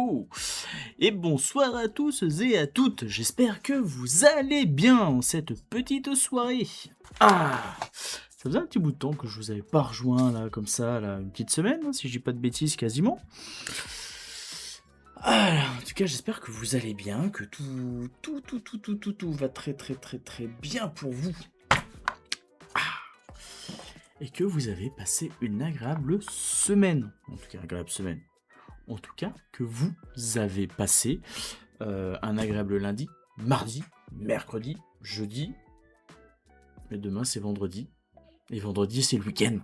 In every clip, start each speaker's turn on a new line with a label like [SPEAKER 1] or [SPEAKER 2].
[SPEAKER 1] Oh! Et bonsoir à tous et à toutes, j'espère que vous allez bien en cette petite soirée. Ah! Ça faisait un petit bout de temps que je vous avais pas rejoint là, comme ça, là, une petite semaine, hein, si je dis pas de bêtises quasiment. Alors, en tout cas, j'espère que vous allez bien, que tout va très bien pour vous. Et que vous avez passé une agréable semaine. En tout cas, agréable semaine. En tout cas, que vous avez passé un agréable lundi, mardi, mercredi, jeudi. Et demain, c'est vendredi. Et vendredi, c'est le week-end.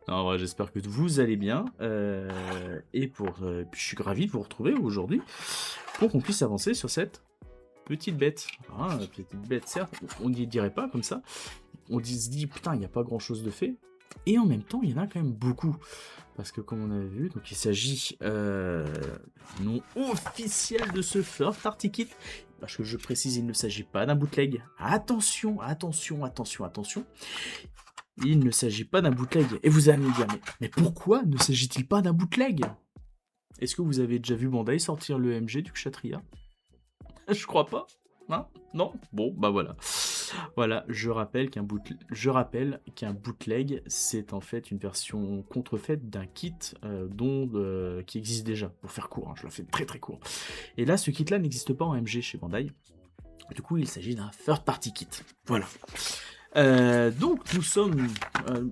[SPEAKER 1] En vrai, j'espère que vous allez bien. Et puis je suis ravi de vous retrouver aujourd'hui pour qu'on puisse avancer sur cette petite bête. Hein, petite bête, certes, on n'y dirait pas comme ça. On se dit, putain, il n'y a pas grand-chose de fait. Et en même temps, il y en a quand même beaucoup. Parce que comme on a vu, donc il s'agit non officiel de ce First Party Kit. Parce que je précise, il ne s'agit pas d'un bootleg. Attention. Il ne s'agit pas d'un bootleg. Et vous allez me dire, mais pourquoi ne s'agit-il pas d'un bootleg? Est-ce que vous avez déjà vu Bandai sortir le MG du Kshatriya? Je crois pas. Hein? Non? Bon, bah voilà. Voilà, je rappelle qu'un bootleg, c'est en fait une version contrefaite d'un kit qui existe déjà, pour faire court, hein, je la fais très court. Et là, ce kit-là n'existe pas en MG chez Bandai. Du coup, il s'agit d'un third party kit. Voilà. Donc, nous sommes,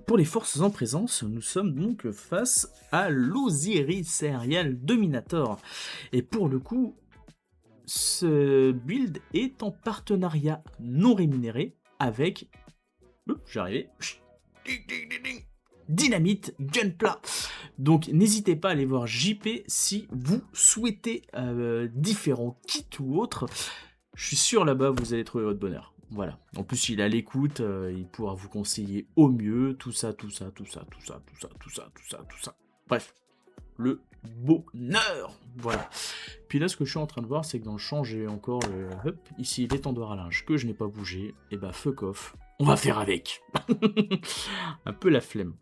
[SPEAKER 1] pour les forces en présence, nous sommes donc face à l'Osiris Serial Dominator. Et pour le coup, ce build est en partenariat non rémunéré avec Dynamite Gunpla. Donc n'hésitez pas à aller voir JP si vous souhaitez différents kits ou autres. Je suis sûr là-bas vous allez trouver votre bonheur. Voilà. En plus il est à l'écoute, il pourra vous conseiller au mieux tout ça. Bref, le bonheur. Voilà. Puis là, ce que je suis en train de voir, c'est que dans le champ, j'ai encore ici les tendeurs à linge que je n'ai pas bougé. Et bah, fuck off. On va faire avec. Un peu la flemme.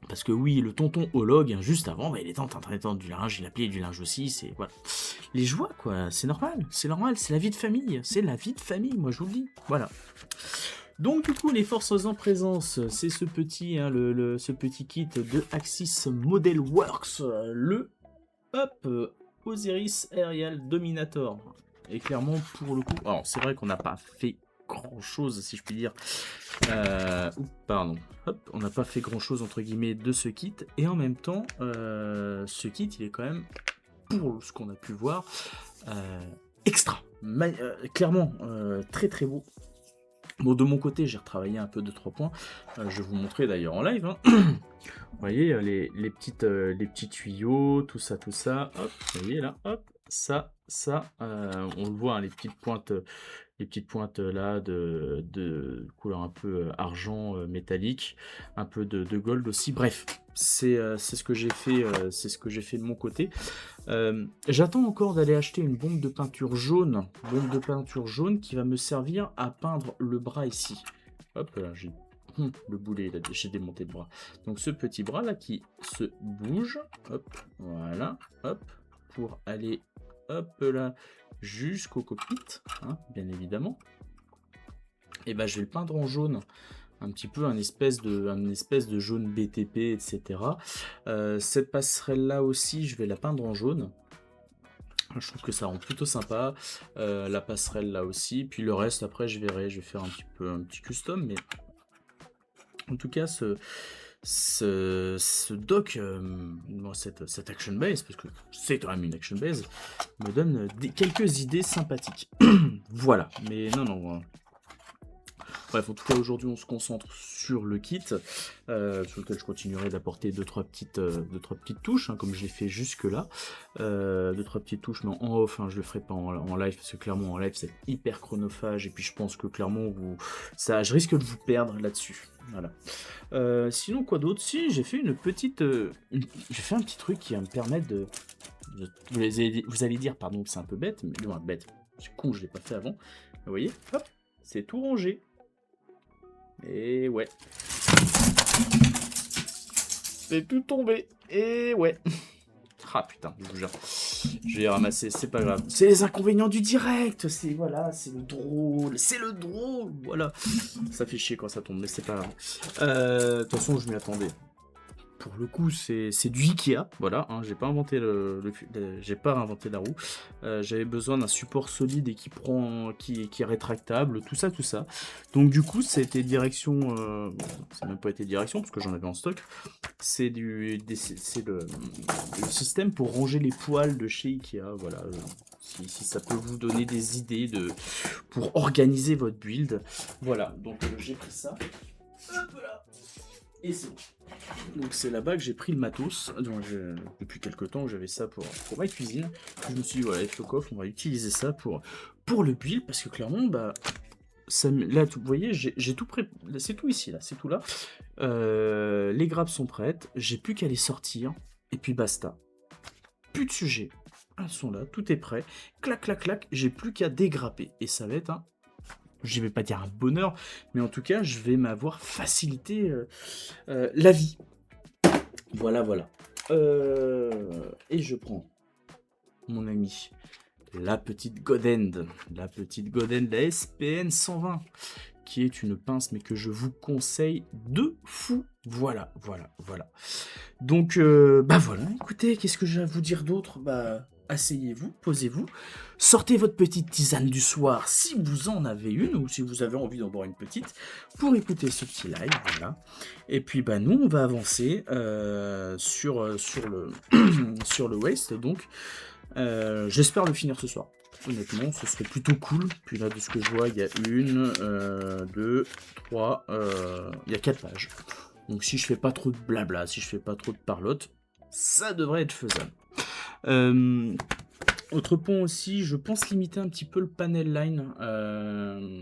[SPEAKER 1] Parce que oui, le tonton Olog, hein, juste avant, bah, il était en train d'étendre du linge, il a plié du linge aussi, c'est voilà. Les joies, quoi, c'est normal, c'est la vie de famille, moi je vous le dis, voilà. Donc du coup, les forces en présence, c'est ce petit, hein, ce petit kit de Axis Model Works, le Osiris Aerial Dominator. Et clairement, pour le coup, alors c'est vrai qu'on n'a pas fait grand chose, si je puis dire. On n'a pas fait grand chose entre guillemets de ce kit. Et en même temps, ce kit, il est quand même, pour ce qu'on a pu voir, extra. Clairement, très beau. Bon, de mon côté, j'ai retravaillé un peu 2-3 points. Je vais vous montrer d'ailleurs en live. Hein. Vous voyez, les petits tuyaux, tout ça. Hop, vous voyez là, hop, ça. On le voit, hein, les petites pointes là de couleur un peu argent métallique, un peu de gold aussi. Bref, c'est ce que j'ai fait, de mon côté. J'attends encore d'aller acheter une bombe de peinture jaune qui va me servir à peindre le bras ici. Hop là, j'ai le boulet, là, j'ai démonté le bras. Donc ce petit bras là qui se bouge, hop, voilà, hop, pour aller, hop là, jusqu'au cockpit, hein, bien évidemment. Et ben je vais le peindre en jaune. Un petit peu un espèce de jaune BTP, etc. Cette passerelle là aussi, je vais la peindre en jaune. Je trouve que ça rend plutôt sympa. La passerelle là aussi. Puis le reste, après, je verrai. Je vais faire un petit custom. Mais en tout cas, ce dock, cette action base, parce que c'est quand même une action base, me donne quelques idées sympathiques. Voilà. Mais non. Bref, en tout cas, aujourd'hui, on se concentre sur le kit, sur lequel je continuerai d'apporter 2-3 petites touches, hein, comme je l'ai fait jusque-là. 2-3 petites touches, mais en off, hein, je le ferai pas en live, parce que clairement, en live, c'est hyper chronophage, et puis je pense que clairement, je risque de vous perdre là-dessus. Voilà. Sinon, quoi d'autre? Si, j'ai fait j'ai fait un petit truc qui va me permettre vous allez dire, pardon, que c'est un peu bête, mais non, bête, c'est con, je l'ai pas fait avant. Vous voyez, hop, c'est tout rangé. Et ouais. C'est tout tombé. Et ouais. Ah putain, je vous jure. Je vais les ramasser, c'est pas grave. C'est les inconvénients du direct. C'est voilà, c'est le drôle. C'est le drôle. Voilà. Ça fait chier quand ça tombe, mais c'est pas grave. De toute façon, je m'y attendais. Pour le coup, c'est du Ikea, voilà, hein, j'ai pas inventé j'ai pas inventé la roue. J'avais besoin d'un support solide et qui est rétractable, tout ça, tout ça. Donc du coup, c'était direction, ça n'a même pas été direction parce que j'en avais en stock. C'est le système pour ranger les poils de chez Ikea, voilà. Si ça peut vous donner des idées pour organiser votre build, voilà. Donc j'ai pris ça. Hop là. Et c'est bon. Donc c'est là-bas que j'ai pris le matos. Donc, depuis quelques temps, j'avais ça pour ma cuisine. Je me suis dit, voilà, avec le coffre, on va utiliser ça pour le build, parce que clairement, bah, là, vous voyez, j'ai tout prêt. C'est tout ici, là, c'est tout là. Les grappes sont prêtes, j'ai plus qu'à les sortir, et puis basta. Plus de sujet. Elles sont là, tout est prêt. Clac, clac, clac, j'ai plus qu'à dégrapper. Et ça va être un... Je vais pas dire un bonheur, mais en tout cas, je vais m'avoir facilité la vie. Voilà, voilà. Et je prends mon ami, la petite Godend, la SPN 120, qui est une pince, mais que je vous conseille de fou. Voilà, voilà, voilà. Donc, bah voilà, écoutez, qu'est-ce que j'ai à vous dire d'autre? Bah, asseyez-vous, posez-vous, sortez votre petite tisane du soir si vous en avez une, ou si vous avez envie d'en boire une petite, pour écouter ce petit live, voilà. Et puis, bah nous, on va avancer sur le, sur le waste, donc j'espère le finir ce soir. Honnêtement, ce serait plutôt cool. Puis là, de ce que je vois, il y a 1, 2, 3, il y a 4 pages. Donc si je fais pas trop de blabla, si je fais pas trop de parlotte, ça devrait être faisable. Autre point aussi, je pense limiter un petit peu le panel line.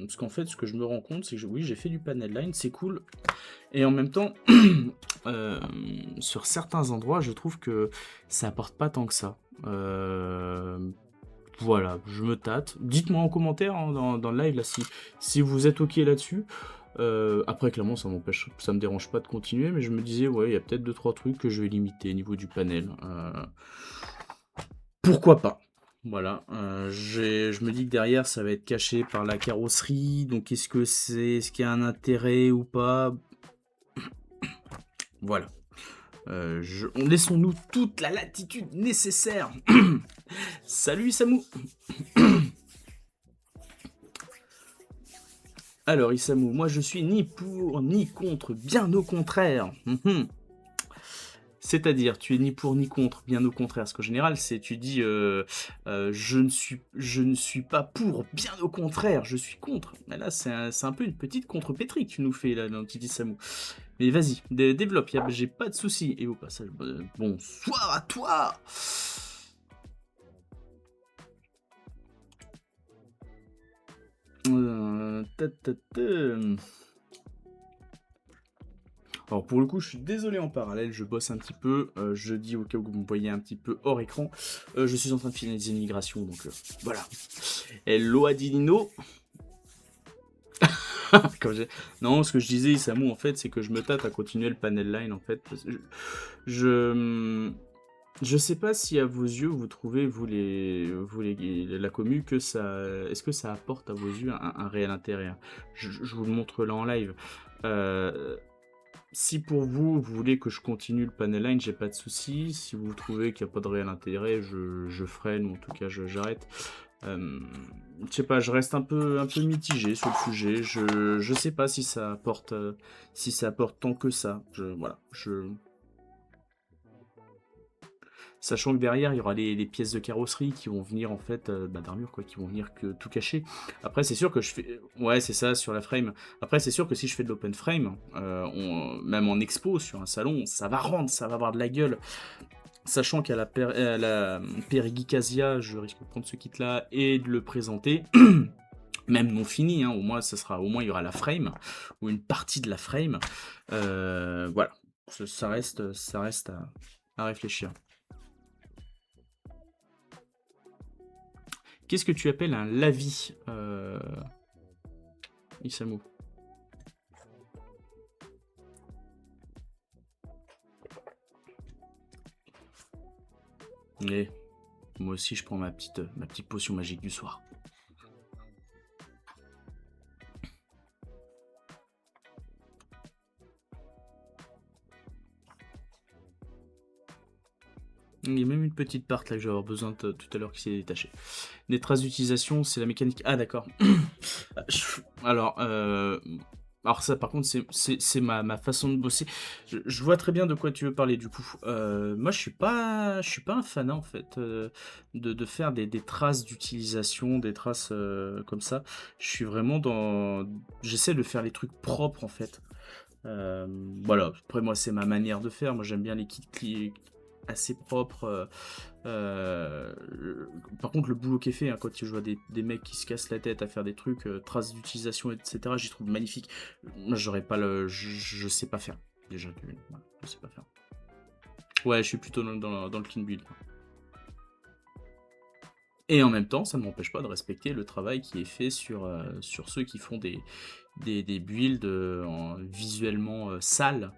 [SPEAKER 1] Parce qu'en fait, ce que je me rends compte, c'est que oui, j'ai fait du panel line, c'est cool. Et en même temps, sur certains endroits, je trouve que ça apporte pas tant que ça. Voilà, je me tâte. Dites-moi en commentaire hein, dans le live là, si vous êtes ok là-dessus. Après, clairement, ça me dérange pas de continuer, mais je me disais, ouais, il y a peut-être 2-3 trucs que je vais limiter au niveau du panel. Pourquoi pas? Voilà, je me dis que derrière, ça va être caché par la carrosserie, donc est-ce qu'il y a un intérêt ou pas? Voilà. Laissons-nous toute la latitude nécessaire. Salut Isamu. Alors Isamu, moi je suis ni pour ni contre, bien au contraire. C'est-à-dire, tu es ni pour ni contre, bien au contraire. Ce qu'en général, c'est tu dis je ne suis pas pour, bien au contraire, je suis contre. Mais là, c'est un peu une petite contre-pétrie que tu nous fais là, dans le petit Isamu. Mais vas-y, développe, j'ai pas de soucis. Et au passage, bonsoir à toi. Alors pour le coup, je suis désolé en parallèle, je bosse un petit peu. Je dis au cas où vous me voyez un petit peu hors écran, je suis en train de finaliser une migration, donc voilà. Hello Adilino. Non, ce que je disais, Isamu, en fait, c'est que je me tâte à continuer le panel line, en fait. Parce que je sais pas si à vos yeux, vous trouvez, la commu, que ça... Est-ce que ça apporte à vos yeux un réel intérêt hein. Je vous le montre là en live. Si pour vous, vous voulez que je continue le panel line, j'ai pas de souci. Si vous trouvez qu'il n'y a pas de réel intérêt, je freine, ou en tout cas, j'arrête. Je sais pas, je reste un peu mitigé sur le sujet. Je sais pas si ça apporte tant que ça. Voilà, sachant que derrière il y aura les pièces de carrosserie qui vont venir en fait d'armure quoi, qui vont venir que tout cacher. Après c'est sûr que je fais, ouais c'est ça sur la frame. Après c'est sûr que si je fais de l'open frame, même en expo sur un salon, ça va rendre, ça va avoir de la gueule. Sachant qu'à la Perigeekasia, je risque de prendre ce kit-là et de le présenter, même non fini, hein, au moins il y aura la frame, ou une partie de la frame. Voilà, ça reste à réfléchir. Qu'est-ce que tu appelles un lavis, Isamu? Et moi aussi, je prends ma petite potion magique du soir. Il y a même une petite part là que je vais avoir besoin tout à l'heure qui s'est détachée. Des traces d'utilisation, c'est la mécanique. Ah d'accord. Alors, alors ça par contre c'est ma façon de bosser. Je vois très bien de quoi tu veux parler du coup. Moi je suis pas un fanat en fait de faire des traces d'utilisation, des traces comme ça. Je suis vraiment dans. J'essaie de faire les trucs propres en fait. Euh, voilà, après moi c'est ma manière de faire. Moi j'aime bien les kits assez propres. Euh, Par contre, le boulot qui est fait, hein, quand je vois des mecs qui se cassent la tête à faire des trucs, traces d'utilisation, etc., j'y trouve magnifique. Moi, j'aurais pas le. Je sais pas faire. Déjà, voilà, je sais pas faire. Ouais, je suis plutôt dans le clean build. Et en même temps, ça ne m'empêche pas de respecter le travail qui est fait sur ceux qui font des builds visuellement sales.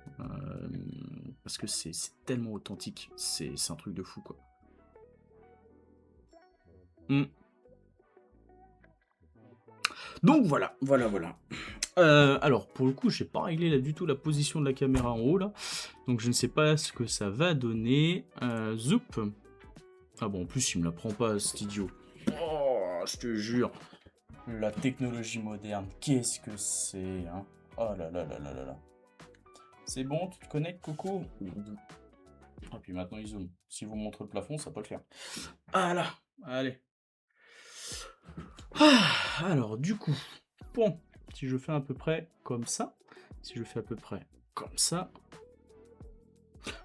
[SPEAKER 1] Parce que c'est tellement authentique. C'est un truc de fou, quoi. Mm. Donc voilà, voilà. Alors, pour le coup, j'ai pas réglé là du tout la position de la caméra en haut là, donc je ne sais pas ce que ça va donner. Zoup. Ah bon, en plus il me la prend pas, cet idiot. Oh, je te jure. La technologie moderne, qu'est-ce que c'est, hein? Oh là là là là là là. C'est bon, tu te connectes, Coco? Ah, puis maintenant il zoome. Si vous montre le plafond, ça va pas le faire. Ah là, allez. Ah, alors, du coup, bon, si je fais à peu près comme ça, si je fais à peu près comme ça,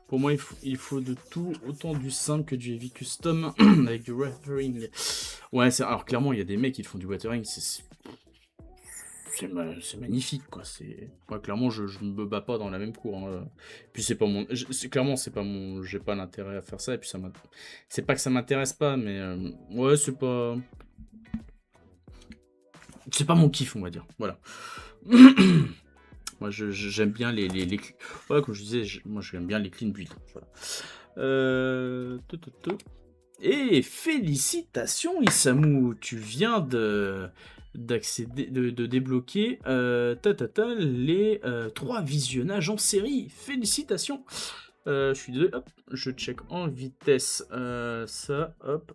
[SPEAKER 1] pour moi, il faut de tout, autant du simple que du heavy custom, avec du weathering. Ouais, alors clairement, il y a des mecs qui font du weathering, c'est magnifique, quoi. Moi, clairement, je me bats pas dans la même cour, hein. Puis c'est pas mon... Clairement, c'est pas mon... J'ai pas l'intérêt à faire ça, et puis c'est pas que ça m'intéresse pas, mais... Ouais, c'est pas... C'est pas mon kiff, on va dire. Voilà. Moi, j'aime bien ouais, comme je disais, moi, j'aime bien les clean builds. Voilà. Et félicitations, Isamu, tu viens d'accéder, de débloquer les 3 visionnages en série. Félicitations. Je suis désolé, hop, je check en vitesse ça, hop,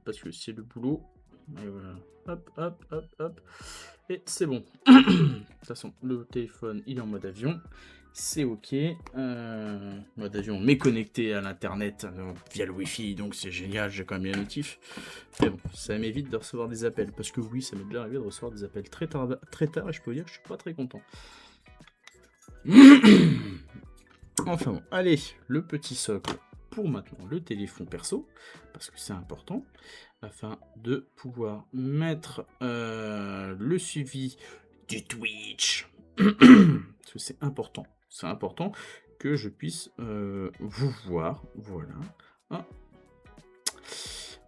[SPEAKER 1] parce que c'est le boulot. Et voilà. Hop. Et c'est bon. De toute façon, le téléphone, il est en mode avion. C'est ok. Mode avion, mais connecté à l'internet via le wifi, donc c'est génial, j'ai quand même bien notif. Mais bon, ça m'évite de recevoir des appels, parce que oui, ça m'est déjà arrivé de recevoir des appels très tard, et je peux vous dire que je suis pas très content. Enfin bon, allez, le petit socle pour maintenant le téléphone perso, parce que c'est important, afin de pouvoir mettre le suivi du Twitch. Parce que c'est important que je puisse vous voir. Voilà. Ah.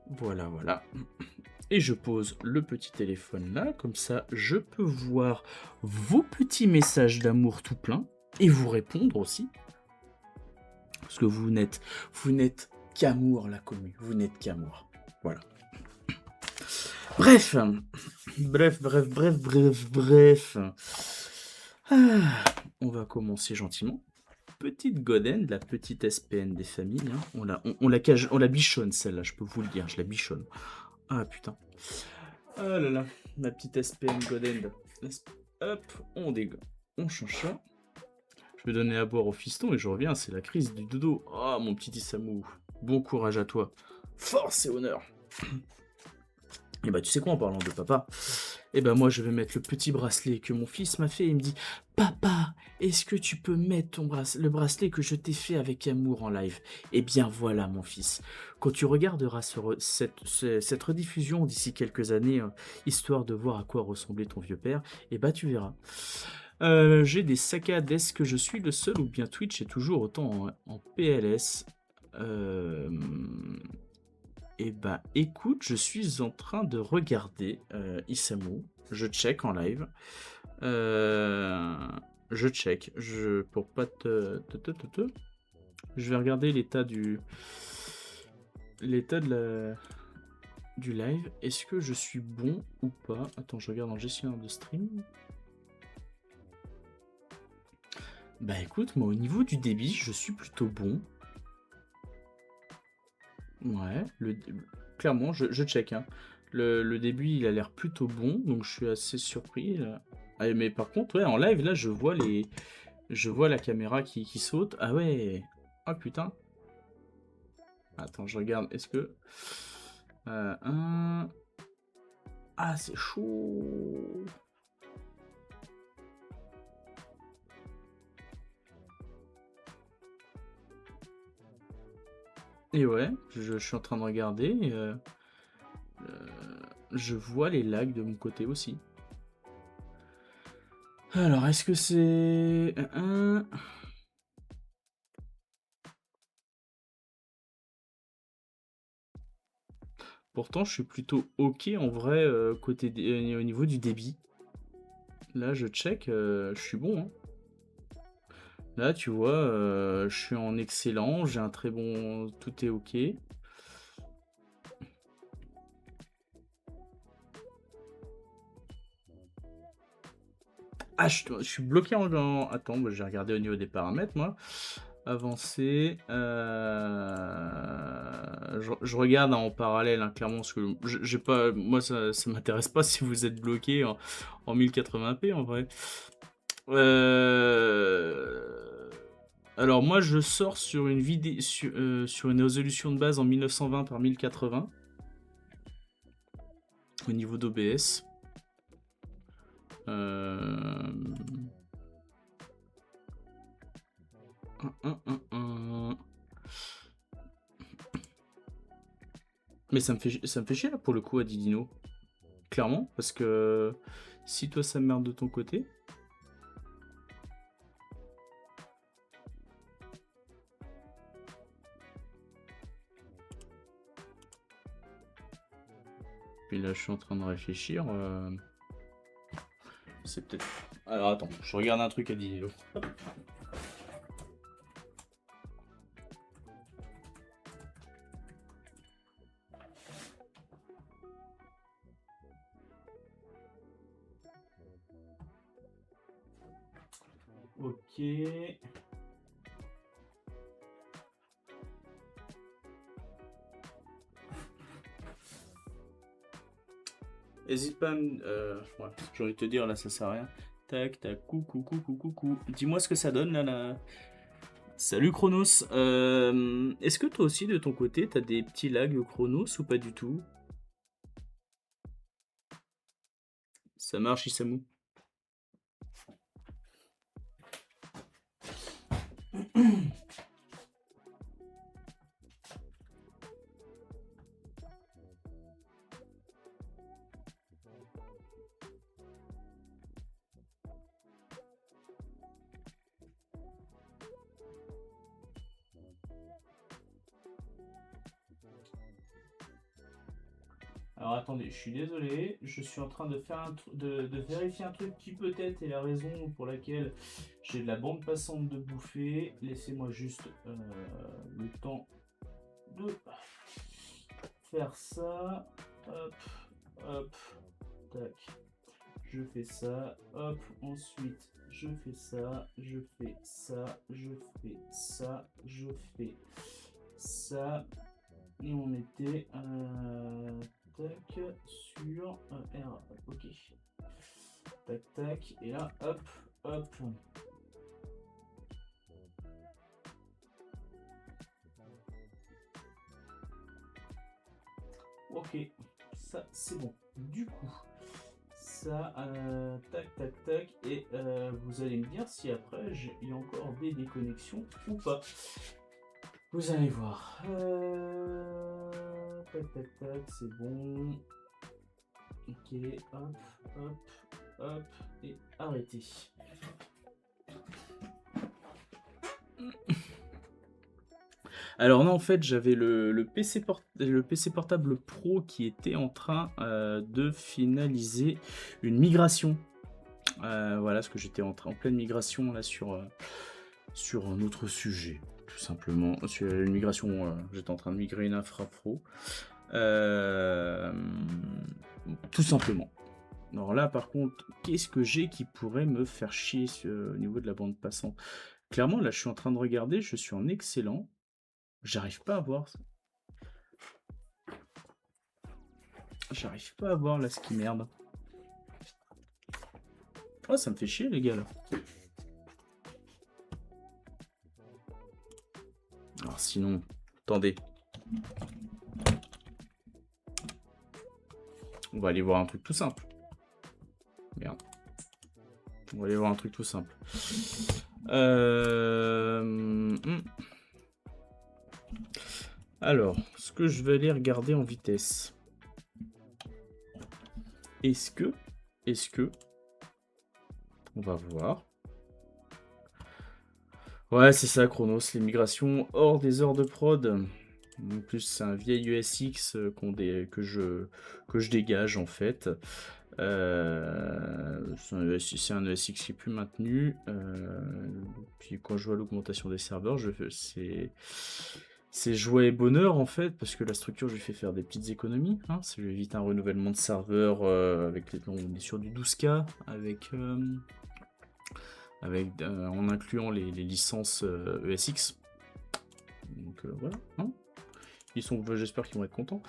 [SPEAKER 1] Voilà. Et je pose le petit téléphone là, comme ça je peux voir vos petits messages d'amour tout plein et vous répondre aussi. Parce que vous n'êtes qu'amour, la commu. Vous n'êtes qu'amour. Voilà. Bref. Ah, on va commencer gentiment. Petite Goden, la petite SPN des familles. Hein. On la bichonne celle-là, je peux vous le dire, je la bichonne. Ah putain. Oh là là, ma petite SPN Goden. Hop, on change ça. Je vais donner à boire au fiston et je reviens, c'est la crise du dodo. Oh mon petit Isamu, bon courage à toi. Force et honneur. Et bah tu sais quoi, en parlant de papa, et bah moi je vais mettre le petit bracelet que mon fils m'a fait. Il me dit, papa, est-ce que tu peux mettre le bracelet que je t'ai fait avec amour en live? Eh bien voilà mon fils, quand tu regarderas cette rediffusion d'ici quelques années, histoire de voir à quoi ressemblait ton vieux père, et bah tu verras. J'ai des saccades, est-ce que je suis le seul ou bien Twitch est toujours autant en PLS? Eh ben, écoute, je suis en train de regarder Isamu. Je check en live. Je check. Pour pas te. Je vais regarder l'état du live. Est-ce que je suis bon ou pas? Attends, je regarde en gestionnaire de stream. Bah écoute, moi au niveau du débit, je suis plutôt bon. Ouais, clairement, je check. Hein. Le début, il a l'air plutôt bon, donc je suis assez surpris. Là. Ah, mais par contre, ouais, en live, là, je vois la caméra qui saute. Ah ouais. Ah putain. Attends, je regarde. Est-ce que... Ah, c'est chaud. Et ouais, je suis en train de regarder. Je vois les lags de mon côté aussi. Alors, est-ce que c'est... Pourtant, je suis plutôt ok en vrai au niveau du débit. Là, je check, je suis bon. Hein. Là, tu vois, je suis en excellent, j'ai un très bon... Tout est ok. Ah, je suis bloqué en... Attends, bah, j'ai regardé au niveau des paramètres, moi. Avancer. Je regarde en parallèle, hein, clairement, parce que j'ai pas... Moi, ça m'intéresse pas si vous êtes bloqué en 1080p, en vrai. Alors moi je sors sur une vidéo sur une résolution de base en 1920 par 1080 au niveau d'OBS. Mais ça me fait chier là pour le coup à Didino. Clairement, parce que si toi ça merde de ton côté. Puis là je suis en train de réfléchir. C'est peut-être... Alors attends, je regarde un truc à Didino. Ok. Hésite pas à me... ouais, j'ai envie de te dire, là, ça sert à rien. Tac, tac, coucou, coucou, coucou. Dis-moi ce que ça donne, là. Salut, Chronos. Est-ce que toi aussi, de ton côté, t'as des petits lags Chronos ou pas du tout? Ça marche, Isamu. Alors attendez, je suis désolé, je suis en train de faire de vérifier un truc qui peut-être est la raison pour laquelle j'ai de la bande passante de bouffer. Laissez-moi juste le temps de faire ça. Hop, hop, tac. Je fais ça, hop, ensuite je fais ça, je fais ça, je fais ça, je fais ça. Et on était tac sur R, ok. Tac tac, et là hop, hop. Ok, ça c'est bon. Du coup, ça, tac tac tac, et vous allez me dire si après il y a encore des déconnexions ou pas. Vous allez voir. Tac tac tac, c'est bon. Ok, hop, hop, hop, et arrêtez. Alors non, en fait, j'avais le PC portable Pro qui était en train de finaliser une migration. Voilà, parce que j'étais en pleine migration là sur un autre sujet. tout simplement. Sur une migration, j'étais en train de migrer une infra pro. Euh, Tout simplement. Alors là, par contre, qu'est-ce que j'ai qui pourrait me faire chier au niveau de la bande passante? Clairement, là, je suis en train de regarder, je suis en excellent. J'arrive pas à voir. J'arrive pas à voir là ce qui merde. Oh, ça me fait chier, les gars, là. Alors sinon, attendez. On va aller voir un truc tout simple. Merde. On va aller voir un truc tout simple. Alors, ce que je vais aller regarder en vitesse. Est-ce que, on va voir. Ouais, c'est ça, Chronos, les migrations hors des heures de prod. En plus, c'est un vieil ESX que je dégage en fait. C'est un ESX qui est plus maintenu. Puis quand je vois l'augmentation des serveurs, c'est joie et bonheur en fait, parce que la structure je lui fais faire des petites économies. Hein, ça lui évite un renouvellement de serveur on est sur du 12K en incluant les licences ESX. Donc voilà. Hein, j'espère qu'ils vont être contents.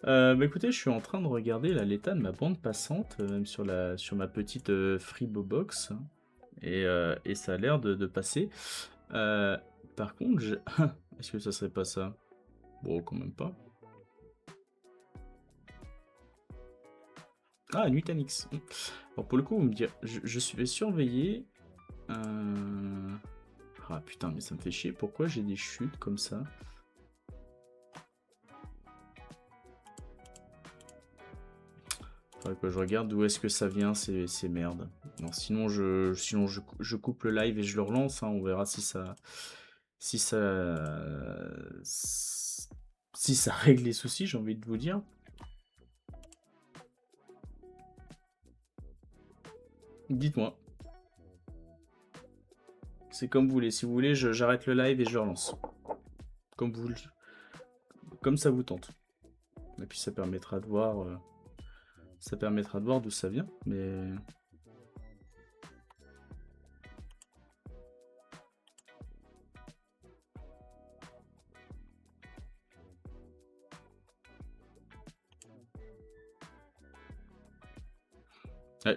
[SPEAKER 1] Bah écoutez, je suis en train de regarder l'état de ma bande passante, même sur ma petite Freebobox, et ça a l'air de passer. Par contre, est-ce que ça serait pas ça? Bon, quand même pas. Ah, Nutanix. Alors pour le coup, vous me direz, je vais surveiller. Ah putain, mais ça me fait chier. Pourquoi j'ai des chutes comme ça? Faudrait que je regarde d'où est-ce que ça vient, ces merdes. Non, sinon je coupe le live et je le relance. Hein, on verra si ça règle les soucis, j'ai envie de vous dire. Dites-moi. C'est comme vous voulez. Si vous voulez, j'arrête le live et je le relance. Comme ça vous tente. Et puis ça permettra de voir d'où ça vient. Mais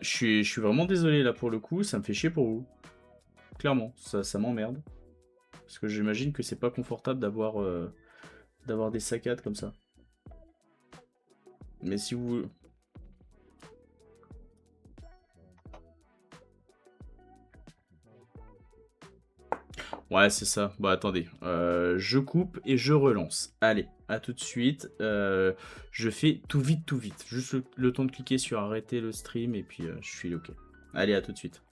[SPEAKER 1] je suis vraiment désolé là pour le coup. Ça me fait chier pour vous. Clairement, ça m'emmerde. Parce que j'imagine que c'est pas confortable d'avoir des saccades comme ça. Mais si vous... Ouais, c'est ça. Bah attendez, je coupe et je relance. Allez, à tout de suite. Je fais tout vite. Juste le temps de cliquer sur arrêter le stream et puis je suis OK. Allez, à tout de suite.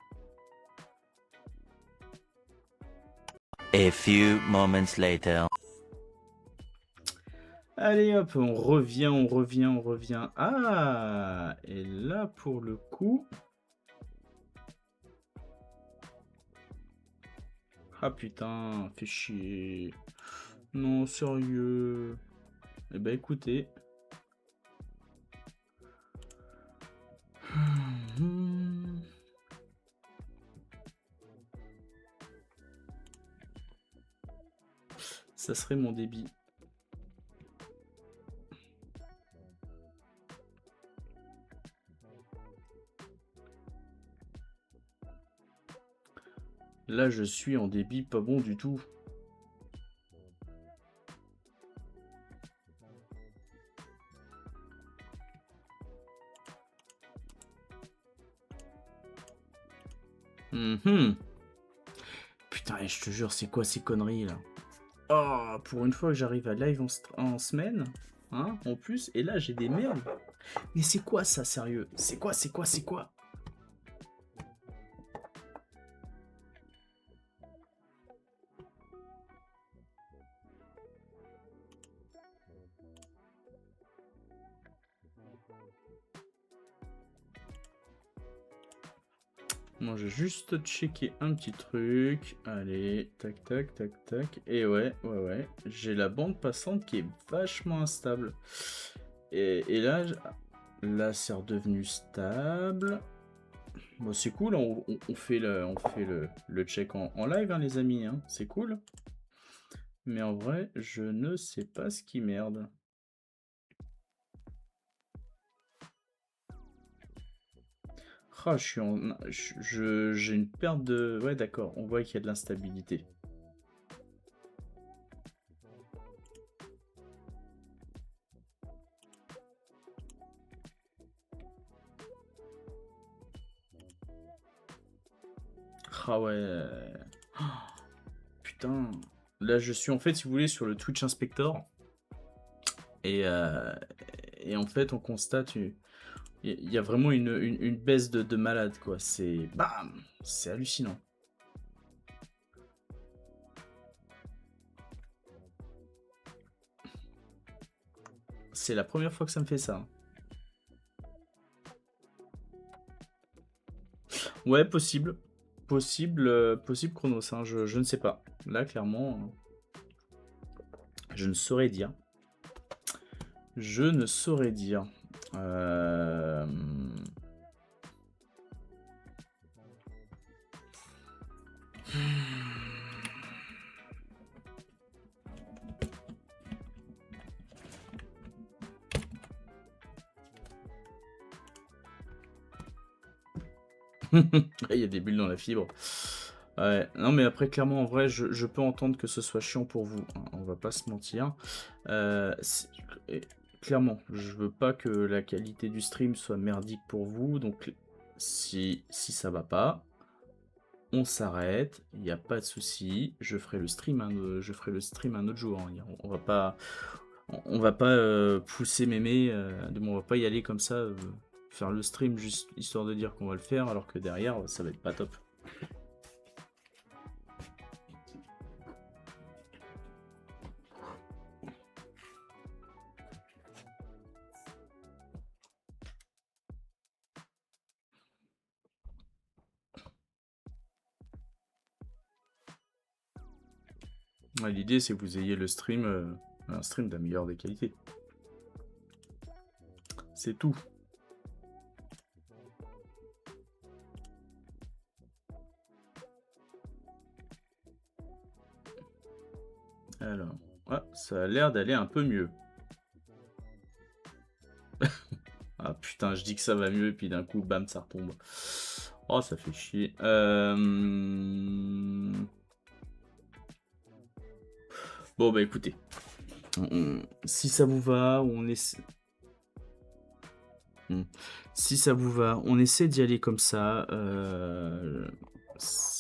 [SPEAKER 2] A few moments later.
[SPEAKER 1] Allez hop, on revient. Ah, et là pour le coup... Ah putain, fait chier. Non, sérieux. Eh ben écoutez. Ça serait mon débit. Là, je suis en débit pas bon du tout. Putain, je te jure, c'est quoi ces conneries là? Oh, pour une fois que j'arrive à live en semaine, hein, en plus, et là j'ai des merdes. Mais c'est quoi ça, sérieux? C'est quoi? Moi, j'ai juste checké un petit truc. Allez, tac, tac, tac, tac. Et ouais. J'ai la bande passante qui est vachement instable. Et là, là, c'est redevenu stable. Bon, c'est cool, on fait le check en live, hein, les amis. Hein. C'est cool. Mais en vrai, je ne sais pas ce qui merde. Ah, je suis en. J'ai une perte de. Ouais, d'accord, on voit qu'il y a de l'instabilité. Ah ouais. Ah, putain. Là, je suis en fait, si vous voulez, sur le Twitch Inspector. Et en fait, on constate. Il y a vraiment une baisse de malade, quoi. C'est. Bam! C'est hallucinant. C'est la première fois que ça me fait ça. Hein. Ouais, possible. Possible Chronos. Hein. Je ne sais pas. Là, clairement, je ne saurais dire. Je ne saurais dire. Il y a des bulles dans la fibre. Ouais, non mais après clairement en vrai je peux entendre que ce soit chiant pour vous, hein, on va pas se mentir. Et clairement, je veux pas que la qualité du stream soit merdique pour vous, donc si ça va pas, on s'arrête, il n'y a pas de souci, je ferai le stream un autre jour. Hein. On va pas pousser mémé, on va pas y aller comme ça, faire le stream juste histoire de dire qu'on va le faire alors que derrière ça va être pas top. Ouais, l'idée c'est que vous ayez le stream, un stream de la meilleure des qualités. C'est tout. Alors, ah, ça a l'air d'aller un peu mieux. Ah putain, je dis que ça va mieux, et puis d'un coup, bam, ça retombe. Oh, ça fait chier. Bon, bah écoutez. Si ça vous va, on essaie. Si ça vous va, on essaie d'y aller comme ça.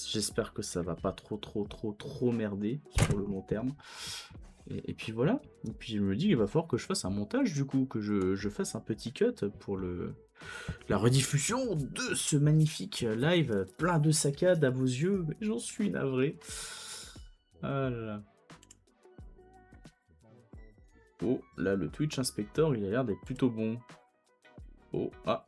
[SPEAKER 1] J'espère que ça va pas trop merder sur le long terme. Et puis voilà. Et puis je me dis qu'il va falloir que je fasse un montage du coup, que je fasse un petit cut pour la rediffusion de ce magnifique live plein de saccades à vos yeux. J'en suis navré. Ah là là. Oh, là le Twitch Inspector, il a l'air d'être plutôt bon. Oh, ah.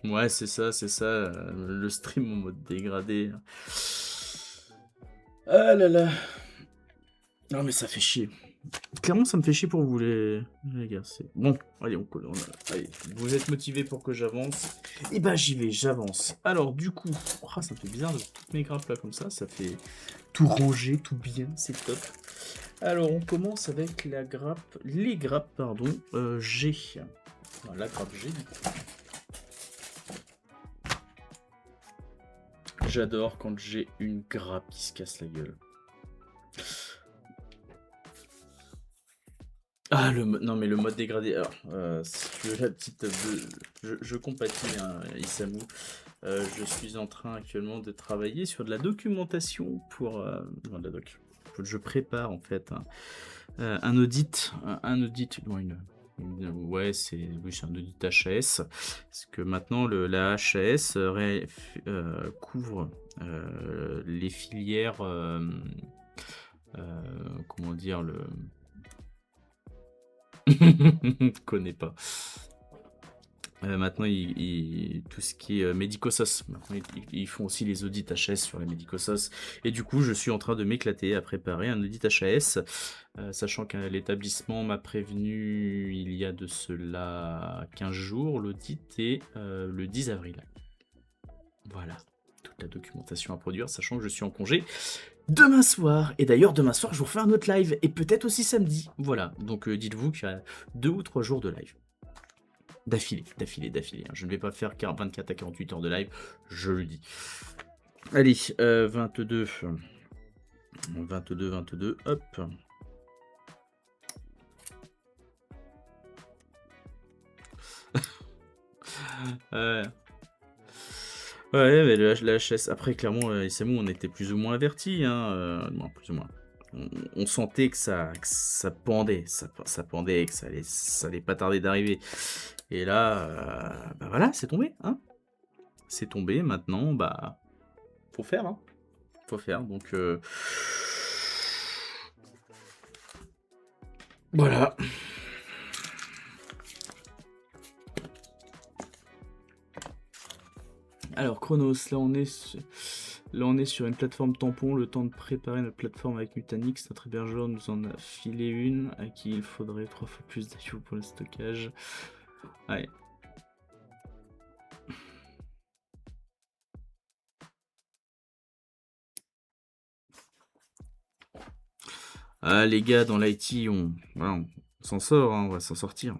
[SPEAKER 1] Ouais, c'est ça, le stream en mode dégradé. Ah là là. Non mais ça fait chier. Clairement, ça me fait chier pour vous les gars. Bon, allez, allez, vous êtes motivés pour que j'avance. Et bah j'y vais, j'avance. Alors du coup, oh, ça me fait bizarre de toutes mes grappes là comme ça fait tout ranger, tout bien, c'est top. Alors on commence avec les grappes pardon, G. Enfin, la grappe G du coup. J'adore quand j'ai une grappe qui se casse la gueule. Ah, non, mais le mode dégradé. Alors, si tu veux la petite. Je compatis, hein, Isamu. Je suis en train actuellement de travailler sur de la documentation pour. Non, de la doc. Je prépare en fait un audit. Un audit. Bon, ouais, c'est un audit HAS. Parce que maintenant, la HAS couvre les filières comment dire, le... connais pas. Maintenant, tout ce qui est médico-sos. Maintenant, ils font aussi les audits HAS sur les médico-sos. Et du coup, je suis en train de m'éclater à préparer un audit HAS, sachant que l'établissement m'a prévenu il y a de cela 15 jours. L'audit est le 10 avril. Voilà, toute la documentation à produire, sachant que je suis en congé demain soir. Et d'ailleurs, demain soir, je vous refais un autre live. Et peut-être aussi samedi. Voilà, donc dites-vous qu'il y a 2 ou 3 jours de live. D'affilée. Je ne vais pas faire 24 à 48 heures de live, je le dis. Allez, 22, hop. Ouais, mais la HS, après, clairement, SMU, on était plus ou moins avertis, hein, non, plus ou moins. On sentait que ça pendait, ça pendait, que ça allait pas tarder d'arriver. Et là, bah voilà, c'est tombé, hein. C'est tombé, maintenant, bah, faut faire, hein. Faut faire, donc voilà. Alors, Chronos, là on est sur une plateforme tampon. Le temps de préparer notre plateforme avec Nutanix, notre hébergeur nous en a filé une à qui il faudrait 3 fois plus d'IO pour le stockage. Ouais. Ah, les gars, dans l'IT, voilà, on s'en sort, hein, on va s'en sortir.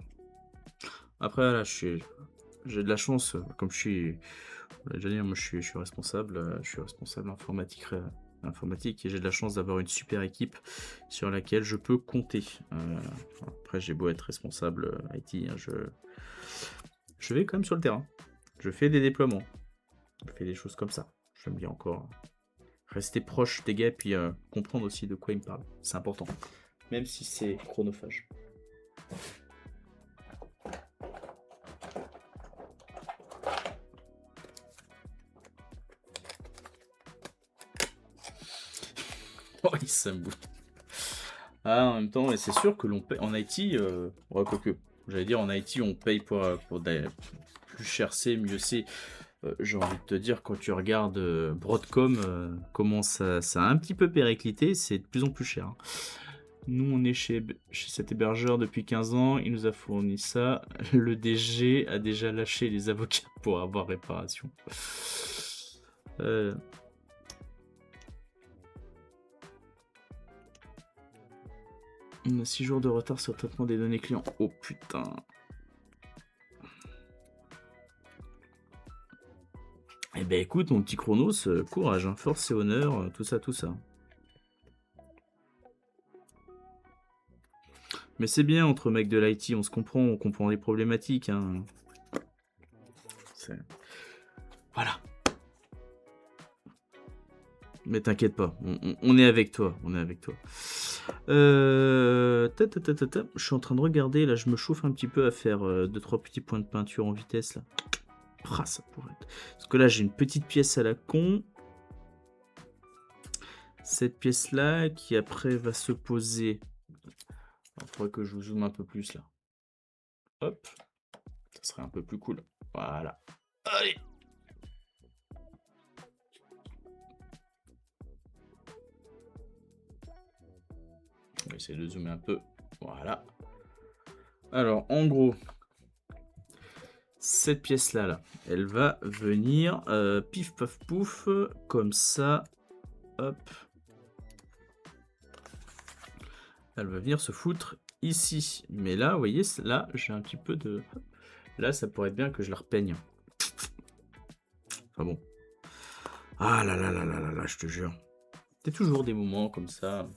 [SPEAKER 1] Après, là, j'ai de la chance, comme je suis, on l'a déjà dit, moi je suis responsable informatique et j'ai de la chance d'avoir une super équipe sur laquelle je peux compter. Après, j'ai beau être responsable IT, hein, je vais quand même sur le terrain. Je fais des déploiements, je fais des choses comme ça. J'aime bien encore rester proche des gars et puis comprendre aussi de quoi ils me parlent. C'est important, même si c'est chronophage. Oh, il s'amboule. Ah, en même temps, c'est sûr que l'on paye en IT, ouais, quoique, j'allais dire en IT, on paye pour des plus cher c'est, mieux c'est. J'ai envie de te dire, quand tu regardes Broadcom, comment ça a un petit peu périclité, c'est de plus en plus cher, hein. Nous, on est chez cet hébergeur depuis 15 ans, il nous a fourni ça. Le DG a déjà lâché les avocats pour avoir réparation. On a 6 jours de retard sur le traitement des données clients. Oh putain. Eh ben écoute, mon petit Chronos, courage, hein, force et honneur, tout ça. Mais c'est bien entre mecs de l'IT, on comprend les problématiques, hein. Voilà. Mais t'inquiète pas, on est avec toi, Je suis en train de regarder, là, je me chauffe un petit peu à faire 2-3 petits points de peinture en vitesse, là. Ah, ça pourrait être... Parce que là, j'ai une petite pièce à la con. Cette pièce-là, qui après va se poser... Il faudrait que je vous zoome un peu plus, là. Hop. Ça serait un peu plus cool. Voilà. Allez. On va essayer de zoomer un peu. Voilà. Alors, en gros, cette pièce-là, là, elle va venir pif, paf, pouf, comme ça. Hop. Elle va venir se foutre ici. Mais là, vous voyez, là, j'ai un petit peu de... Là, ça pourrait être bien que je la repeigne. Enfin bon. Ah là là là là là là, je te jure. C'est toujours des moments comme ça.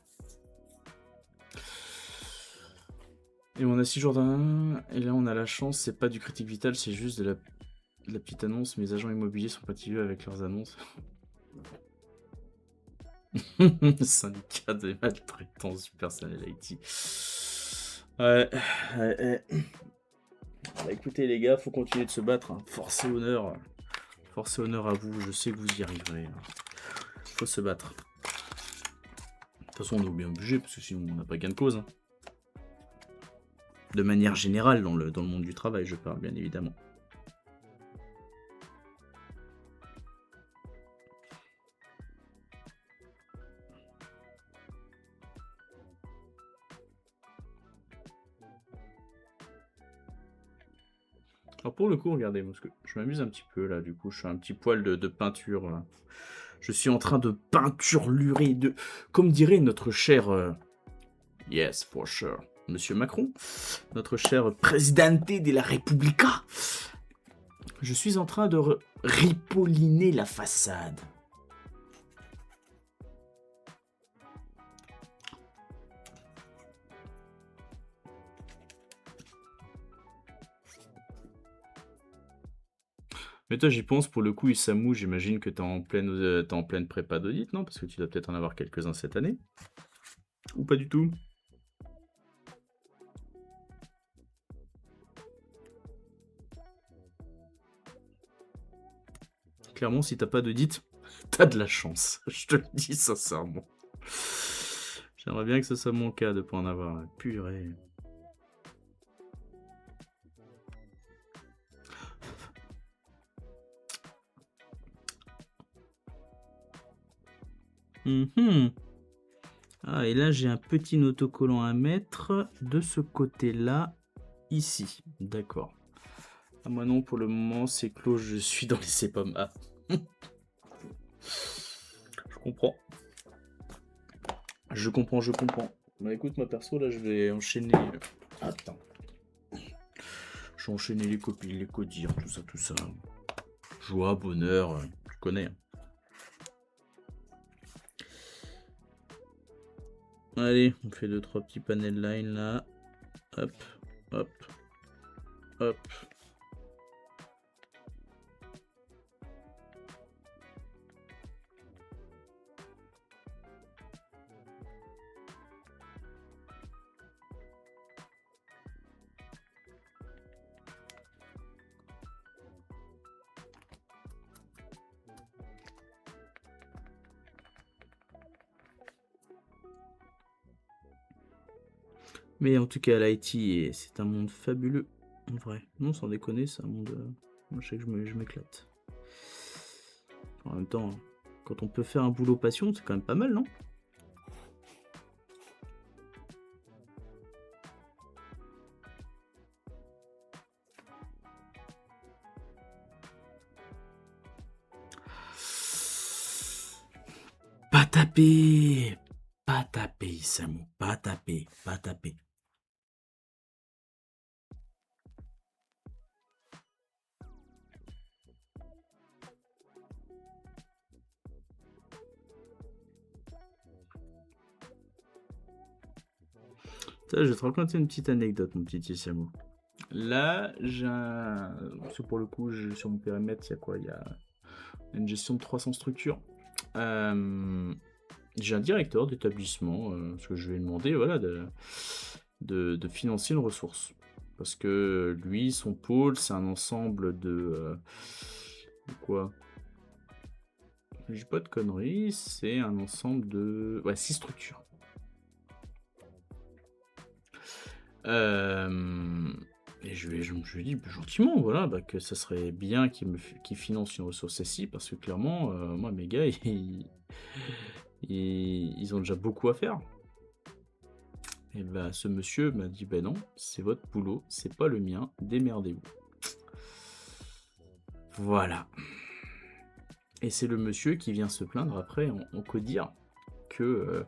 [SPEAKER 1] Et on a 6 jours d'un... Et là, on a la chance, c'est pas du critique vital, c'est juste de la petite annonce. Mes agents immobiliers sont motivés avec leurs annonces. Syndicat des maltraitants du personnel IT. Ouais. Bah, écoutez les gars, faut continuer de se battre, hein. Force et honneur. Force et honneur à vous, je sais que vous y arriverez, hein. Faut se battre. toute façon, on est bien obligé, parce que sinon, on n'a pas gain de cause. Hein. De manière générale, dans le monde du travail, je parle, bien évidemment. Alors pour le coup, regardez, parce que je m'amuse un petit peu là, du coup, je fais un petit poil de peinture. Là. Je suis en train de peinturlurer, comme dirait notre cher... yes, for sure. Monsieur Macron, notre cher Presidente de la Repubblica. Je suis en train de ripolliner la façade. Mais toi, j'y pense, pour le coup, Isamu, j'imagine que t'es en pleine prépa d'audit, non? Parce que tu dois peut-être en avoir quelques-uns cette année. Ou pas du tout? Clairement, si t'as pas d'audit, t'as de la chance. Je te le dis sincèrement. J'aimerais bien que ce soit mon cas de pas en avoir. Purée. Ah, et là, j'ai un petit autocollant à mettre de ce côté-là, ici. D'accord. Ah, moi non, pour le moment, c'est clos, je suis dans les CEPOM. Ah. Je comprends. Je comprends. Bah écoute, moi perso, là, je vais enchaîner... Attends. Je vais enchaîner les copies, les codires, tout ça. Joie, bonheur, tu connais. Hein. Allez, on fait 2-3 petits panel line là. Hop, hop, hop. Mais en tout cas, l'IT, c'est un monde fabuleux. En vrai. Non, sans déconner, c'est un monde... Moi, je sais que je m'éclate. En même temps, quand on peut faire un boulot passion, c'est quand même pas mal, non? Pas taper, Isamu, pas taper. Ça, je vais te raconter une petite anecdote, mon petit Isamu. Là, j'ai un... Parce que pour le coup, sur mon périmètre, il y a quoi? Il y a une gestion de 300 structures. J'ai un directeur d'établissement, parce que je lui ai demandé voilà, de financer une ressource. Parce que lui, son pôle, c'est un ensemble de quoi? Je dis pas de conneries, c'est un ensemble de... Ouais, 6 structures. Et je lui ai dit gentiment, voilà, bah, que ça serait bien qu'il finance une ressource ici, parce que clairement, moi, mes gars, ils ont déjà beaucoup à faire. Et bah, ce monsieur m'a dit, ben non, c'est votre boulot, c'est pas le mien, démerdez-vous. Voilà. Et c'est le monsieur qui vient se plaindre après en codir que,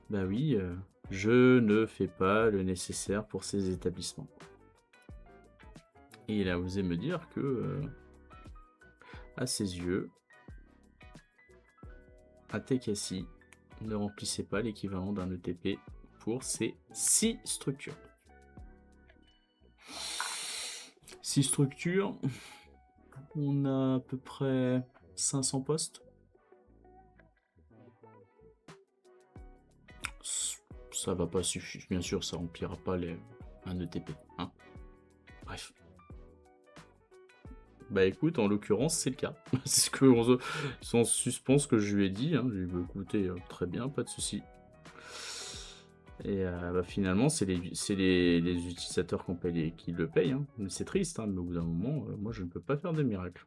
[SPEAKER 1] bah oui, je ne fais pas le nécessaire pour ces établissements. Et il a osé me dire que, à ses yeux, Atekasi ne remplissait pas l'équivalent d'un ETP pour ces 6 structures. 6 structures, on a à peu près 500 postes. Ça va pas suffire, bien sûr, ça remplira pas un ETP. Hein. Bref. Bah écoute, en l'occurrence, c'est le cas. C'est ce que sans suspens ce que je lui ai dit. Hein. Je lui ai dit, écoutez, très bien, pas de souci. Et bah, finalement, les utilisateurs qui le payent, hein. Mais c'est triste, hein, mais au bout d'un moment, moi, je ne peux pas faire de miracle.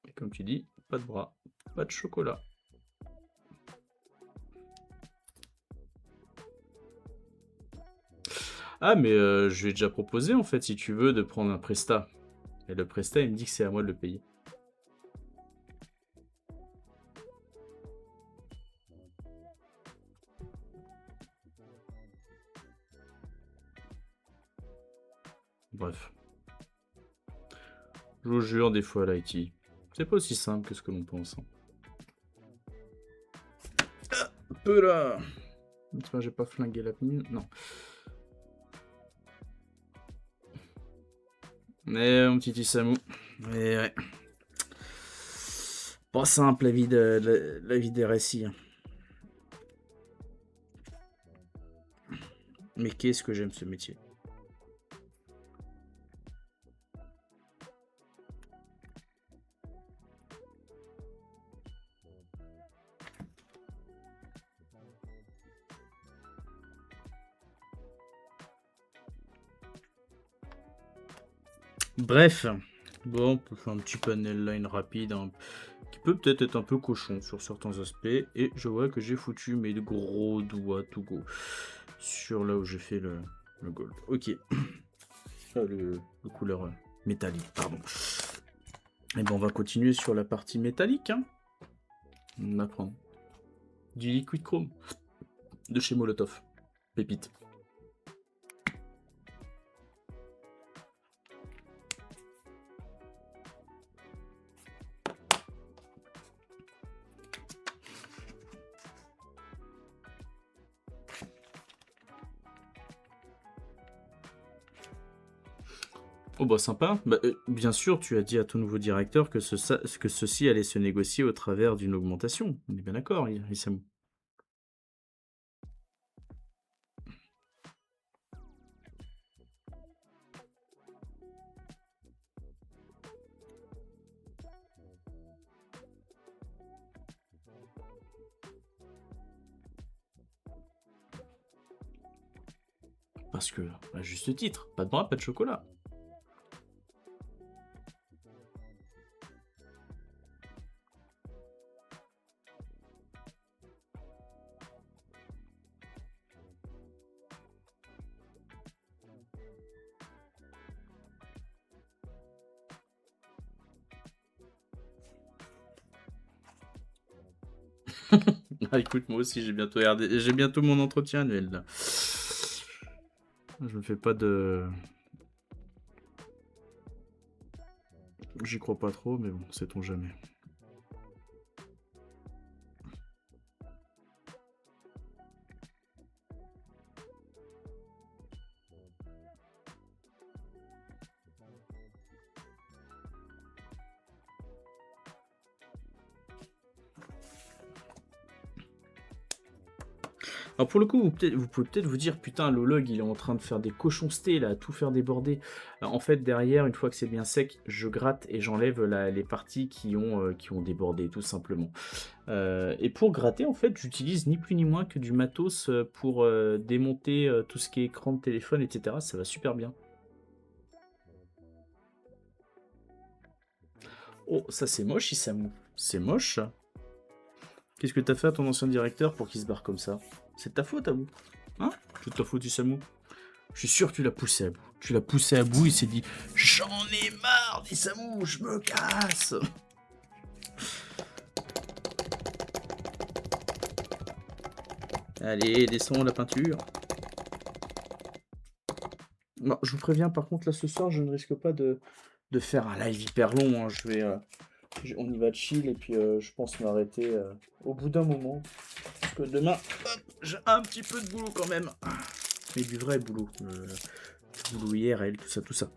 [SPEAKER 1] Et comme tu dis, pas de bras, pas de chocolat. Ah, mais je lui ai déjà proposé, en fait, si tu veux, de prendre un prestat. Et le prestat, il me dit que c'est à moi de le payer. Bref. Je vous jure, des fois, l'IT, c'est pas aussi simple que ce que l'on pense, hein. Un peu là. J'espère que j'ai pas flingué la mine. Non. Mais mon petit Isamu. Mais ouais. Pas simple la vie des récits, hein. Mais qu'est-ce que j'aime ce métier. Bref. Bon, on peut faire un petit panel line rapide, hein, qui peut peut-être être un peu cochon sur certains aspects. Et je vois que j'ai foutu mes gros doigts tout go sur là où j'ai fait le gold. Ok. Le couleur métallique, pardon. Et bon, on va continuer sur la partie métallique, hein. On apprend du liquid chrome de chez Molotov. Pépite. Oh bah sympa. Bah, bien sûr, tu as dit à ton nouveau directeur que ceci allait se négocier au travers d'une augmentation. On est bien d'accord, Issam. Parce que, à juste titre, pas de bras, pas de chocolat. Ah, écoute, moi aussi, j'ai bientôt mon entretien annuel, là. Je me fais pas de... J'y crois pas trop, mais bon, sait-on jamais. Alors pour le coup, vous pouvez peut-être vous dire, putain, l'hologue, il est en train de faire des cochoncetés, là, à tout faire déborder. En fait, derrière, une fois que c'est bien sec, je gratte et j'enlève les parties qui ont débordé, tout simplement. Et pour gratter, en fait, j'utilise ni plus ni moins que du matos pour démonter tout ce qui est écran de téléphone, etc. Ça va super bien. Oh, ça c'est moche, Isamu. C'est moche, ça. Qu'est-ce que t'as fait à ton ancien directeur pour qu'il se barre comme ça? C'est de ta faute, à vous. Hein? C'est de ta faute, Isamu. Je suis sûr que tu l'as poussé à bout. Tu l'as poussé à bout, il s'est dit j'en ai marre d'Isamu, je me casse. Allez, descends la peinture. Non, je vous préviens, par contre, là ce soir, je ne risque pas de faire un live hyper long, hein. On y va chill et puis je pense m'arrêter au bout d'un moment. Parce que demain, hop, j'ai un petit peu de boulot quand même. Mais du vrai boulot. Boulot IRL, tout ça, tout ça.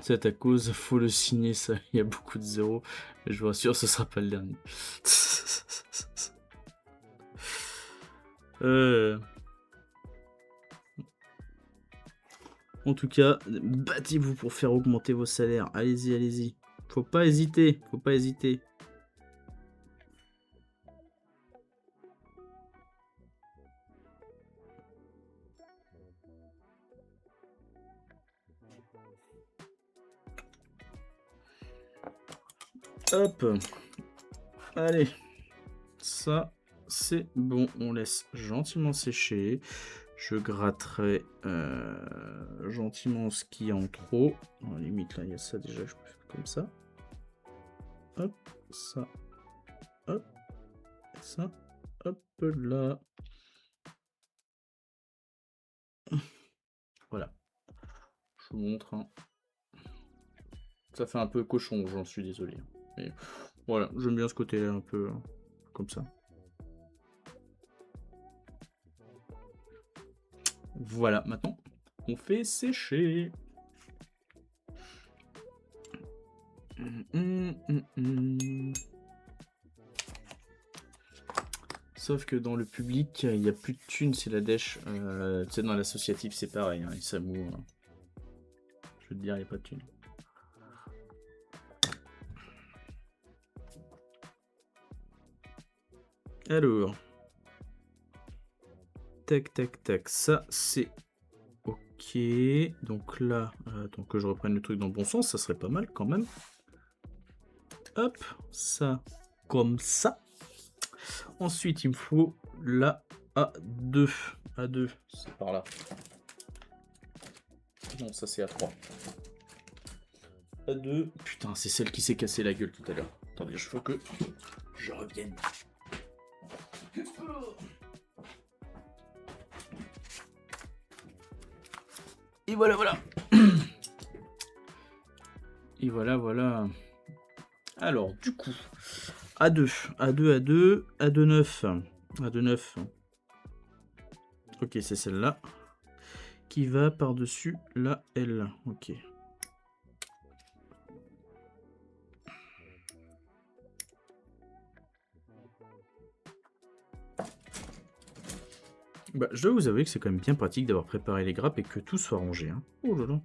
[SPEAKER 1] C'est à cause, faut le signer, ça. Il y a beaucoup de zéros. Mais je vous rassure, ce sera pas le dernier. En tout cas, battez-vous pour faire augmenter vos salaires. Allez-y, allez-y. Faut pas hésiter, faut pas hésiter. Hop. Allez. Ça, c'est bon. On laisse gentiment sécher. Je gratterai gentiment ce qu'il y a en trop. À la limite, là, il y a ça déjà. Je peux faire comme ça. Hop. Ça. Hop. Et ça. Hop là. Voilà. Je vous montre. Hein. Ça fait un peu cochon, j'en suis désolé. Mais voilà, j'aime bien ce côté un peu comme ça. Voilà, maintenant, on fait sécher. Sauf que dans le public, il n'y a plus de thunes, c'est la dèche. Tu sais, dans l'associatif, c'est pareil. Hein, les SAMU, je veux te dire, il n'y a pas de thunes. Alors. Tac, tac, tac. Ça, c'est ok. Donc là, donc que je reprenne le truc dans le bon sens, ça serait pas mal quand même. Hop, ça, comme ça. Ensuite, il me faut la A2. A2, c'est par là. Non, ça c'est A3. A2. Putain, c'est celle qui s'est cassée la gueule tout à l'heure. Attendez, il faut que je revienne. Et voilà, voilà. Et voilà, voilà. Alors, du coup, A2, A2, A2, A2, 9. A2, 9. Ok, c'est celle-là. Qui va par-dessus la L. Ok. Bah, je dois vous avouer que c'est quand même bien pratique d'avoir préparé les grappes et que tout soit rangé. Hein. Oh là là.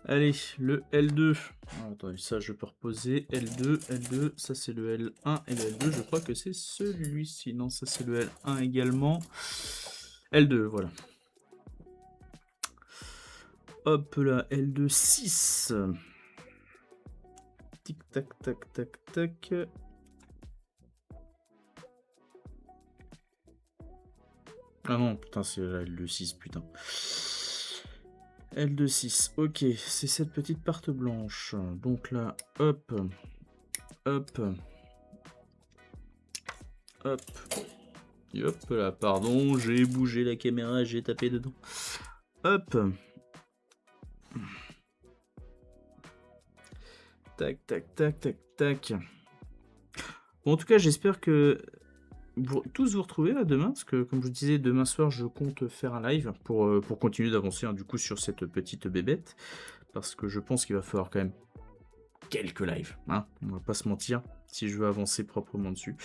[SPEAKER 1] Allez, le L2. Ah, attendez, ça je peux reposer. L2, L2, ça c'est le L1 et le L2, je crois que c'est celui-ci. Non, ça c'est le L1 également. L2, voilà. Hop là, L2, 6. Tic tac tac tac tac. Ah non, putain, c'est la L2, 6, putain. L2, 6, ok, c'est cette petite parte blanche. Donc là, hop, hop, hop. Et hop là, pardon, j'ai bougé la caméra, j'ai tapé dedans. Hop. Tac, tac, tac, tac, tac. Bon, en tout cas, j'espère que vous tous vous retrouvez là demain, parce que comme je vous disais, demain soir, je compte faire un live pour continuer d'avancer du coup sur cette petite bébête, parce que je pense qu'il va falloir quand même quelques lives, hein, on va pas se mentir, si je veux avancer proprement dessus.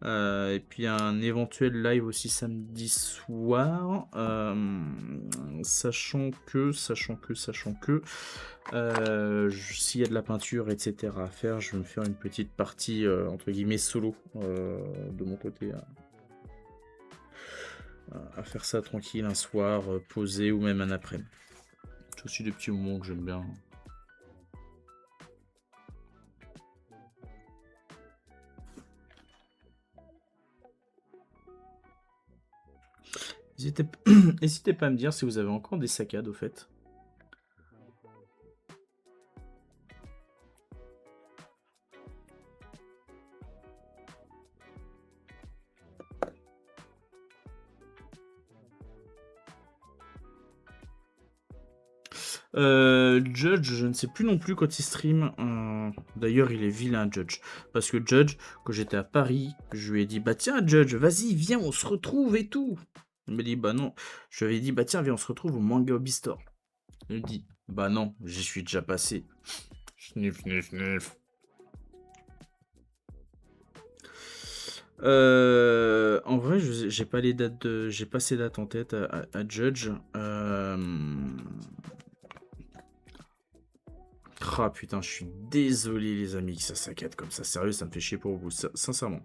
[SPEAKER 1] Et puis un éventuel live aussi samedi soir, sachant que s'il y a de la peinture, etc. à faire, je vais me faire une petite partie entre guillemets solo de mon côté à faire ça tranquille un soir, posé ou même un après-midi. C'est aussi des petits moments que j'aime bien. N'hésitez pas à me dire si vous avez encore des saccades au fait. Judge, je ne sais plus non plus quand il stream. D'ailleurs, il est vilain, Judge. Parce que Judge, quand j'étais à Paris, je lui ai dit, bah tiens, Judge, vas-y, viens, on se retrouve et tout. Il m'a dit, bah non. Je lui avais dit, bah tiens, viens, on se retrouve au Manga Hobby Store. Il me dit, bah non, j'y suis déjà passé. Sniff, sniff, sniff. En vrai, j'ai pas les dates j'ai pas ces dates en tête à Judge. Ah putain, je suis désolé les amis que ça saccade comme ça. Sérieux, ça me fait chier pour vous, sincèrement.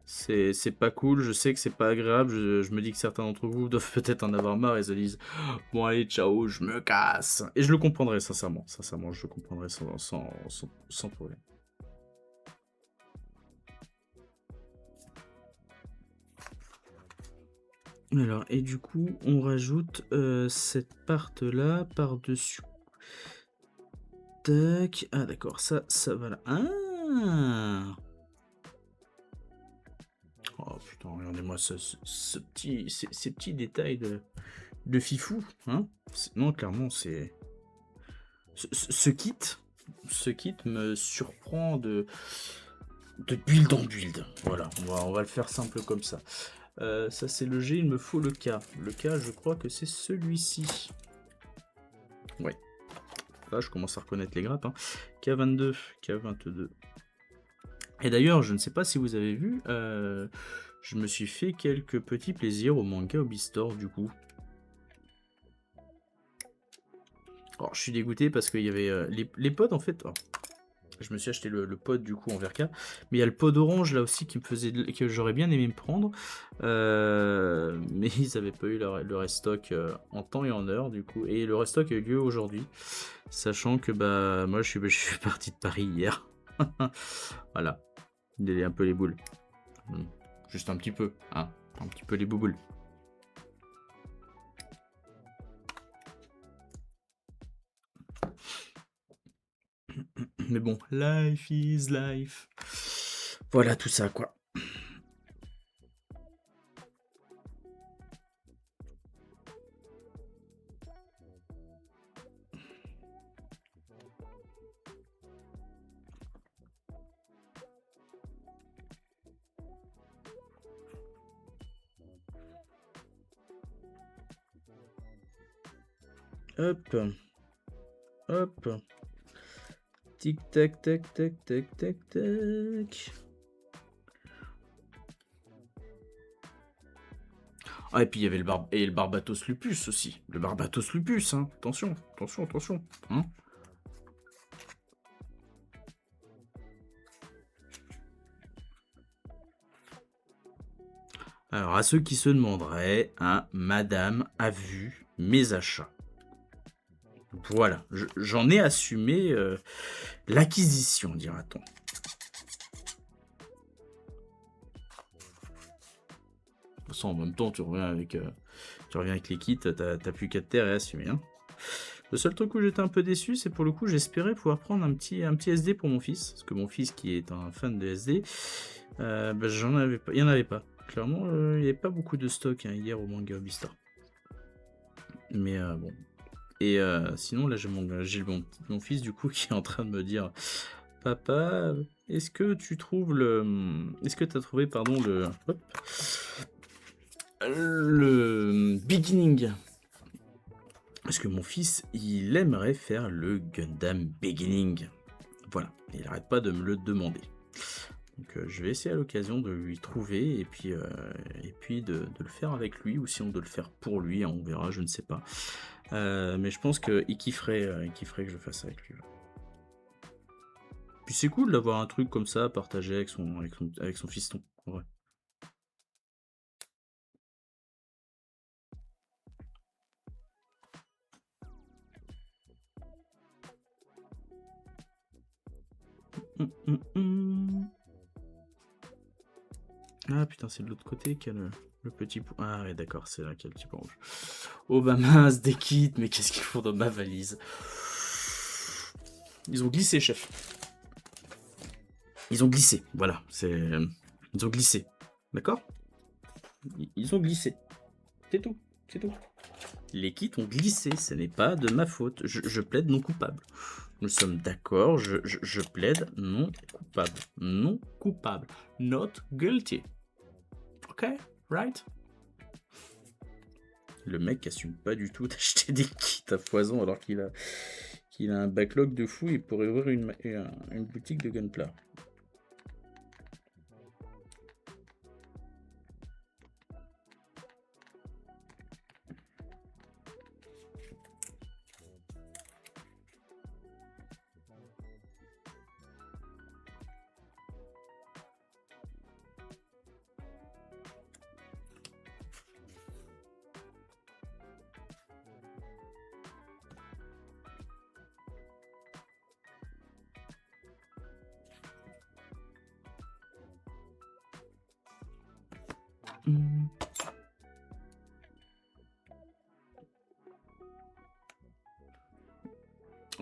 [SPEAKER 1] C'est pas cool, je sais que c'est pas agréable. Je me dis que certains d'entre vous doivent peut-être en avoir marre et se disent bon allez, ciao, je me casse. Et je le comprendrai sincèrement. Sincèrement, je le comprendrai sans problème. Alors, et du coup, on rajoute cette part-là par-dessus. Tac. Ah, d'accord, ça va là. Ah! Oh putain, regardez-moi ces petits détails de fifou. Hein? Non, clairement, c'est. Ce kit me surprend de build en build. Voilà, on va le faire simple comme ça. Ça c'est le G, il me faut le K. Le K, je crois que c'est celui-ci. Ouais. Là, je commence à reconnaître les grappes. Hein. K22, K22. Et d'ailleurs, je ne sais pas si vous avez vu, je me suis fait quelques petits plaisirs au Manga Hobby Store du coup. Alors, je suis dégoûté parce qu'il y avait les pods en fait. Oh, je me suis acheté le pod du coup en VRK, mais il y a le pod orange là aussi qui me faisait que j'aurais bien aimé me prendre, mais ils n'avaient pas eu le restock en temps et en heure du coup, et le restock a eu lieu aujourd'hui, sachant que bah moi je suis parti de Paris hier. Voilà, il y a un peu les boules, juste un petit peu, hein, un petit peu les bouboules. Mais bon, life is life. Voilà tout ça quoi. Hop. Hop. Tic tac tac tac tac tac tac. Ah, et puis il y avait le Barbatos Lupus aussi. Le Barbatos Lupus, hein. Attention, attention, attention. Hein. Alors, à ceux qui se demanderaient, hein, Madame a vu mes achats. Voilà, j'en ai assumé l'acquisition, dira-t-on. De toute façon, en même temps, tu reviens avec les kits, t'as plus qu'à te taire et assumer. Hein. Le seul truc où j'étais un peu déçu, c'est pour le coup, j'espérais pouvoir prendre un petit SD pour mon fils. Parce que mon fils, qui est un fan de SD, bah, j'en avais pas. Il n'y en avait pas. Clairement, il n'y avait pas beaucoup de stock hein, hier au Manga Hobby Store. Mais bon. Et sinon, là, j'ai mon fils, du coup, qui est en train de me dire Papa, est-ce que tu trouves Est-ce que tu as trouvé, pardon, le beginning? Parce que mon fils, il aimerait faire le Gundam Beginning. Voilà, il n'arrête pas de me le demander. Donc je vais essayer à l'occasion de lui trouver et puis de le faire avec lui, ou sinon de le faire pour lui, hein, on verra, je ne sais pas. Mais je pense qu'il kifferait que je le fasse avec lui. Puis c'est cool d'avoir un truc comme ça partagé avec son fiston. Ouais. Ah putain, c'est de l'autre côté qu'il y a le petit point. Ah ouais, d'accord, c'est là qu'il y a le petit point rouge. Oh bah mince, des kits, mais qu'est-ce qu'ils font dans ma valise? Ils ont glissé, chef. Ils ont glissé, voilà. Ils ont glissé. D'accord? Ils ont glissé. C'est tout, c'est tout. Les kits ont glissé, ce n'est pas de ma faute. Je plaide non coupable. Nous sommes d'accord, je plaide non coupable. Non coupable. Not guilty. Ok, right? Le mec assume pas du tout d'acheter des kits à foison alors qu'il a un backlog de fou. Il pourrait ouvrir une boutique de Gunpla.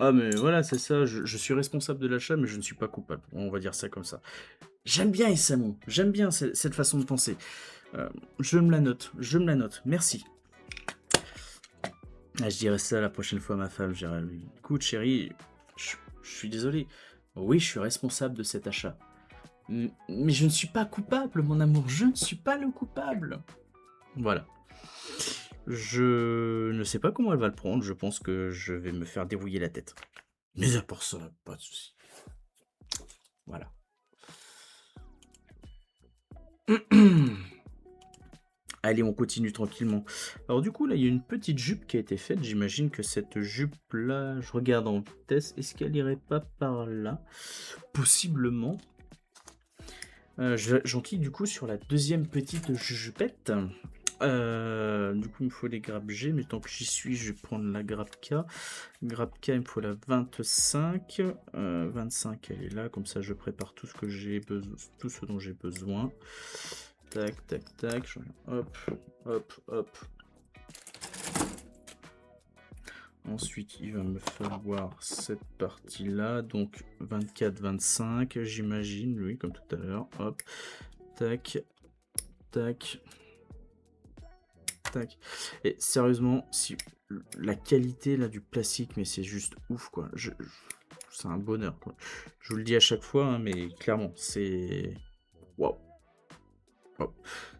[SPEAKER 1] Ah mais voilà, c'est ça, je suis responsable de l'achat, mais je ne suis pas coupable. On va dire ça comme ça. J'aime bien Isamu, j'aime bien cette façon de penser. Je me la note, merci. Ah, je dirais ça la prochaine fois à ma femme, je dirais, écoute chérie, je suis désolé. Oui, je suis responsable de cet achat. Mais je ne suis pas coupable, mon amour, je ne suis pas le coupable. Voilà. Je ne sais pas comment elle va le prendre, je pense que je vais me faire dérouiller la tête. Mais à part ça, pas de soucis. Voilà. Allez, on continue tranquillement. Alors du coup, là, il y a une petite jupe qui a été faite. J'imagine que cette jupe-là, je regarde en vitesse. Est-ce qu'elle irait pas par là? Possiblement. J'en clique du coup sur la deuxième petite jupette. Du coup, il me faut les grappes G, mais tant que j'y suis, je vais prendre la grappe K. Grappe K, il me faut la 25. 25, elle est là, comme ça je prépare tout ce que j'ai besoin, tout ce dont j'ai besoin. Tac, tac, tac. Hop, hop, hop. Ensuite, il va me falloir cette partie-là, donc 24, 25, j'imagine, oui, comme tout à l'heure. Hop, tac, tac. Tac. Et sérieusement, si la qualité là du plastique, mais c'est juste ouf quoi. C'est un bonheur quoi. Je vous le dis à chaque fois, hein, mais clairement, c'est waouh. Wow.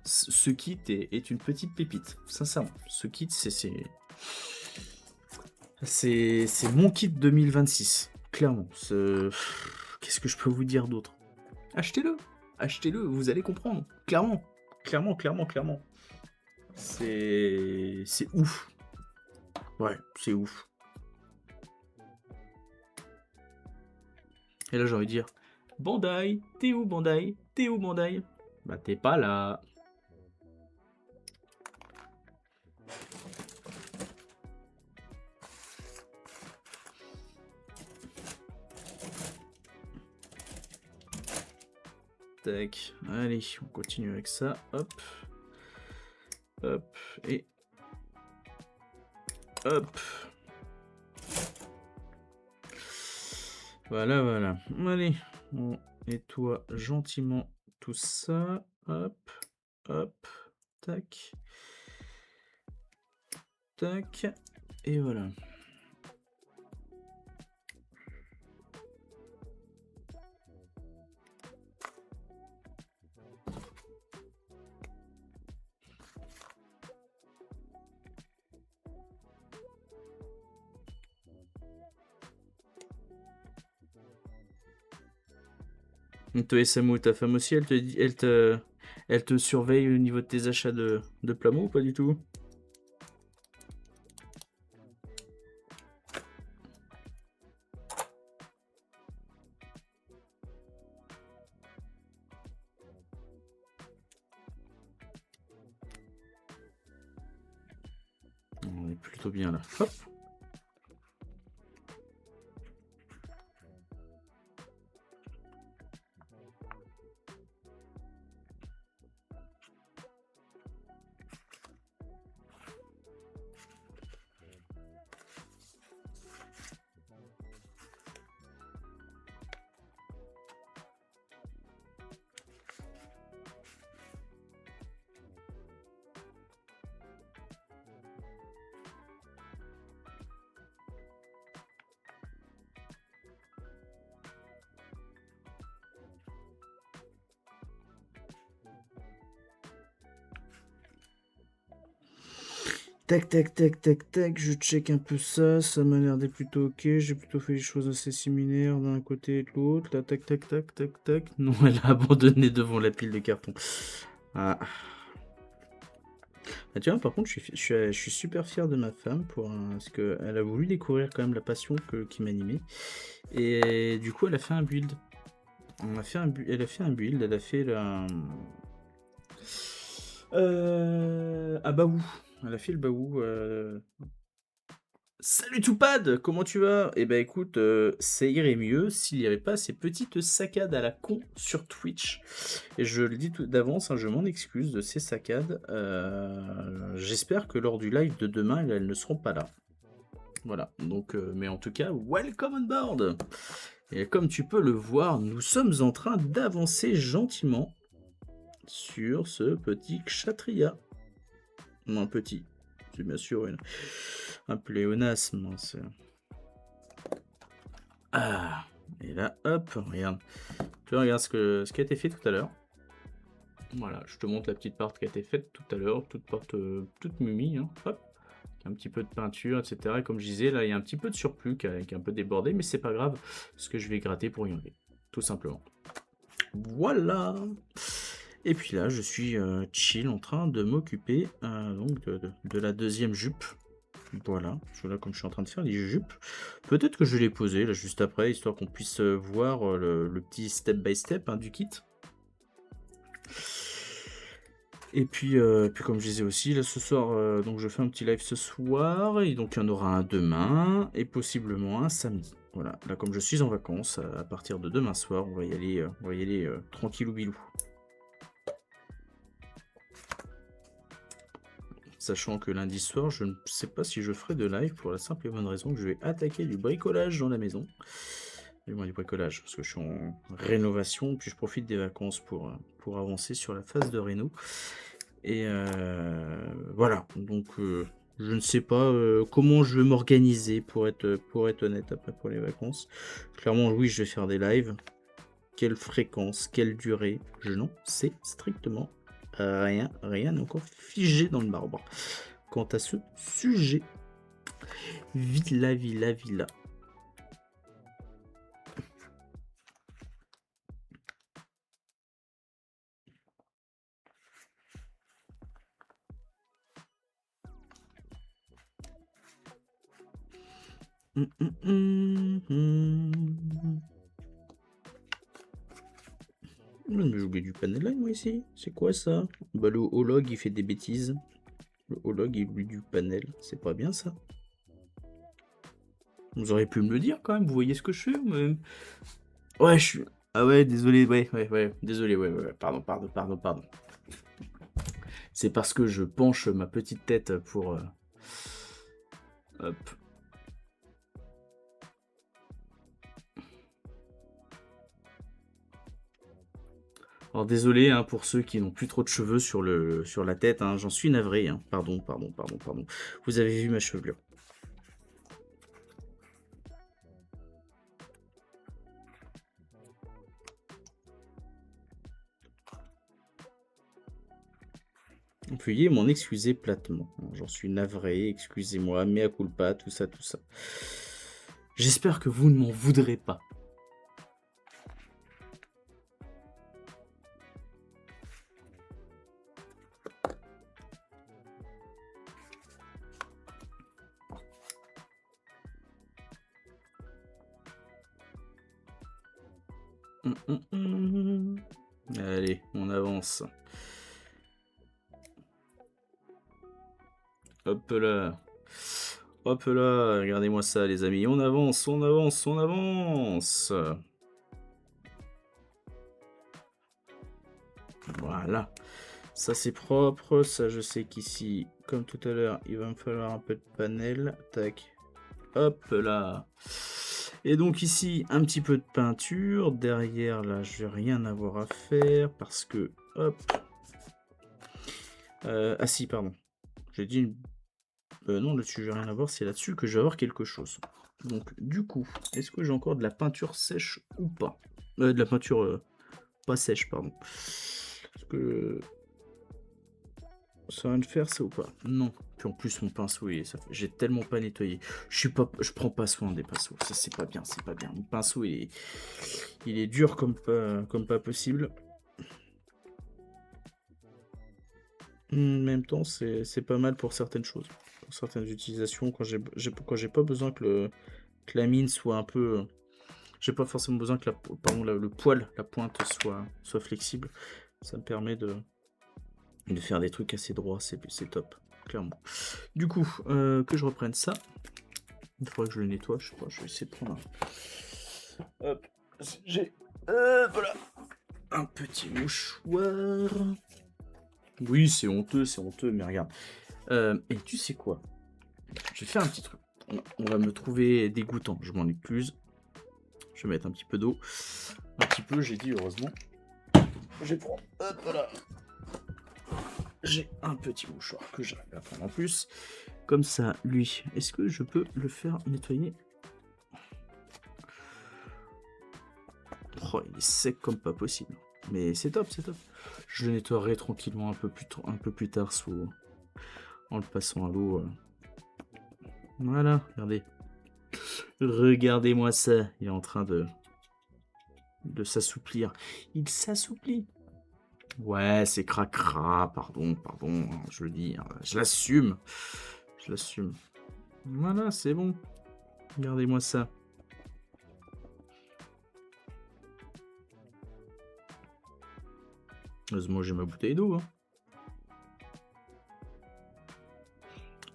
[SPEAKER 1] Ce kit est une petite pépite, sincèrement. Ce kit, c'est mon kit 2026, clairement. Qu'est-ce que je peux vous dire d'autre? Achetez-le, achetez-le, vous allez comprendre. Clairement, clairement, clairement, clairement. C'est ouf. Ouais, c'est ouf. Et là, j'ai envie de dire, Bandai, t'es où Bandai? T'es où Bandai? Bah, t'es pas là. Tac, allez, on continue avec ça. Hop. Hop, et... Hop. Voilà, voilà. Allez, on nettoie gentiment tout ça. Hop, hop, tac. Tac, et voilà. Toi et Samu, ta femme aussi, elle te surveille au niveau de tes achats de Plamo ou pas du tout? On est plutôt bien là. Hop. Tac, tac, tac, tac, tac, je check un peu ça, ça m'a l'air d'être plutôt ok, j'ai plutôt fait des choses assez similaires d'un côté et de l'autre, là, tac, tac, tac, tac, tac, non, elle a abandonné devant la pile de cartons. Ah. Ah, tu vois, par contre, je suis super fier de ma femme parce qu'elle a voulu découvrir quand même la passion qui m'animait, et du coup, elle a fait un build. Elle a fait un build, elle a fait la... à Baou. Elle a fait le Baou. Salut Toupad, comment tu vas? Eh ben écoute, ça irait mieux s'il n'y avait pas ces petites saccades à la con sur Twitch. Et je le dis tout d'avance, hein, je m'en excuse de ces saccades. J'espère que lors du live de demain, elles ne seront pas là. Voilà, donc, mais en tout cas, welcome on board! Et comme tu peux le voir, nous sommes en train d'avancer gentiment sur ce petit Kshatriya. Non, un petit, c'est bien sûr un pléonasme. Hein, ah, et là, hop, regarde. Tu vois, regarde ce qui a été fait tout à l'heure. Voilà, je te montre la petite part qui a été faite tout à l'heure, toute mumie, hein, hop. Un petit peu de peinture, etc. Et comme je disais, là, il y a un petit peu de surplus qui est un peu débordé, mais c'est pas grave, parce que je vais gratter pour y enlever, tout simplement. Voilà. Et puis là, je suis chill en train de m'occuper donc de la deuxième jupe. Voilà, comme je suis en train de faire les jupes. Peut-être que je vais les poser là juste après, histoire qu'on puisse voir le petit step by step, hein, du kit. Et puis comme je disais aussi, là ce soir, donc je fais un petit live ce soir, et donc il y en aura un demain, et possiblement un samedi. Voilà, là comme je suis en vacances, à partir de demain soir, on va y aller tranquillou bilou. Sachant que lundi soir, je ne sais pas si je ferai de live pour la simple et bonne raison que je vais attaquer du bricolage dans la maison. Du moins du bricolage, parce que je suis en rénovation, puis je profite des vacances pour avancer sur la phase de réno. Et voilà, donc je ne sais pas comment je vais m'organiser pour être honnête après pour les vacances. Clairement, oui, je vais faire des lives. Quelle fréquence, quelle durée, je n'en sais strictement rien n'est encore figé dans le marbre. Quant à ce sujet, villa. Mais j'ai oublié du panel là, moi, ici. C'est quoi ça? Bah, le holog, il fait des bêtises. Le holog, il oublie du panel. C'est pas bien, ça. Vous auriez pu me le dire, quand même. Vous voyez ce que je fais, ou même... Ouais, je suis... Ah ouais, désolé, ouais. Désolé, ouais. Pardon. C'est parce que je penche ma petite tête pour... Hop. Alors désolé, hein, pour ceux qui n'ont plus trop de cheveux sur la tête, hein, j'en suis navré. Hein. Pardon. Vous avez vu ma chevelure. Veuillez m'en excuser platement. J'en suis navré, excusez-moi, mea culpa, tout ça. J'espère que vous ne m'en voudrez pas. Allez, on avance. Hop là, regardez-moi ça les amis, on avance. Voilà, ça c'est propre, ça je sais qu'ici, comme tout à l'heure, il va me falloir un peu de panel, tac, hop là. Et donc ici, un petit peu de peinture, derrière là, je vais rien avoir à faire parce que, hop, ah si, pardon, j'ai dit une... non, là-dessus, j'ai rien à voir, c'est là-dessus que je vais avoir quelque chose. Donc, du coup, est-ce que j'ai encore de la peinture sèche ou pas? De la peinture pas sèche, pardon. Est-ce que ça va le faire, ça ou pas? Non, Puis en plus, mon pinceau, j'ai tellement pas nettoyé. Je prends pas soin des pinceaux. Ça, c'est pas bien, c'est pas bien. Mon pinceau, il est dur comme pas possible. En même temps, c'est pas mal pour certaines choses. Pour certaines utilisations, quand j'ai pas besoin que la mine soit un peu... J'ai pas forcément besoin que le poil, la pointe soit flexible. Ça me permet de faire des trucs assez droits, c'est top, clairement. Du coup, que je reprenne ça. Il faudrait que je le nettoie, je crois. Je vais essayer de prendre un... Hop, j'ai... voilà. Un petit mouchoir. Oui, c'est honteux, mais regarde. Et tu sais quoi? Je vais faire un petit truc. On va me trouver dégoûtant, je m'en excuse. Je vais mettre un petit peu d'eau. Un petit peu, j'ai dit, heureusement. Je vais prendre... Hop, voilà. J'ai un petit mouchoir que j'arrive à prendre en plus. Comme ça, lui, est-ce que je peux le faire nettoyer? Oh, il est sec comme pas possible. Mais c'est top, c'est top. Je le nettoierai tranquillement un peu plus tard en le passant à l'eau. Voilà, regardez. Regardez-moi ça. Il est en train de s'assouplir. Il s'assouplit. Ouais, c'est cracra. Pardon, je le dis. Hein. Je l'assume. Voilà, c'est bon. Regardez-moi ça. Heureusement, j'ai ma bouteille d'eau. Hein.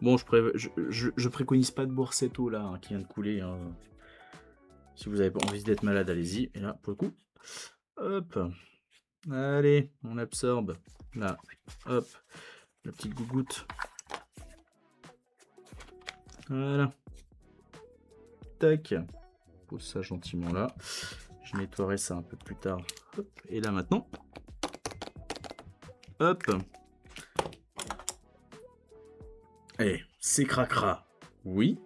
[SPEAKER 1] Bon, je préconise pas de boire cette eau là hein, qui vient de couler. Hein. Si vous avez pas envie d'être malade, allez-y. Et là, pour le coup, hop. Allez, on absorbe. Là, hop. La petite gougoute. Voilà. Tac. Pose ça gentiment là. Je nettoierai ça un peu plus tard. Hop. Et là maintenant. Hop. Eh, c'est cracra. Oui.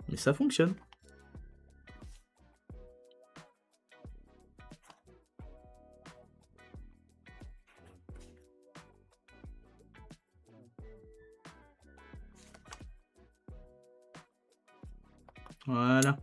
[SPEAKER 1] Mais ça fonctionne. Voilà.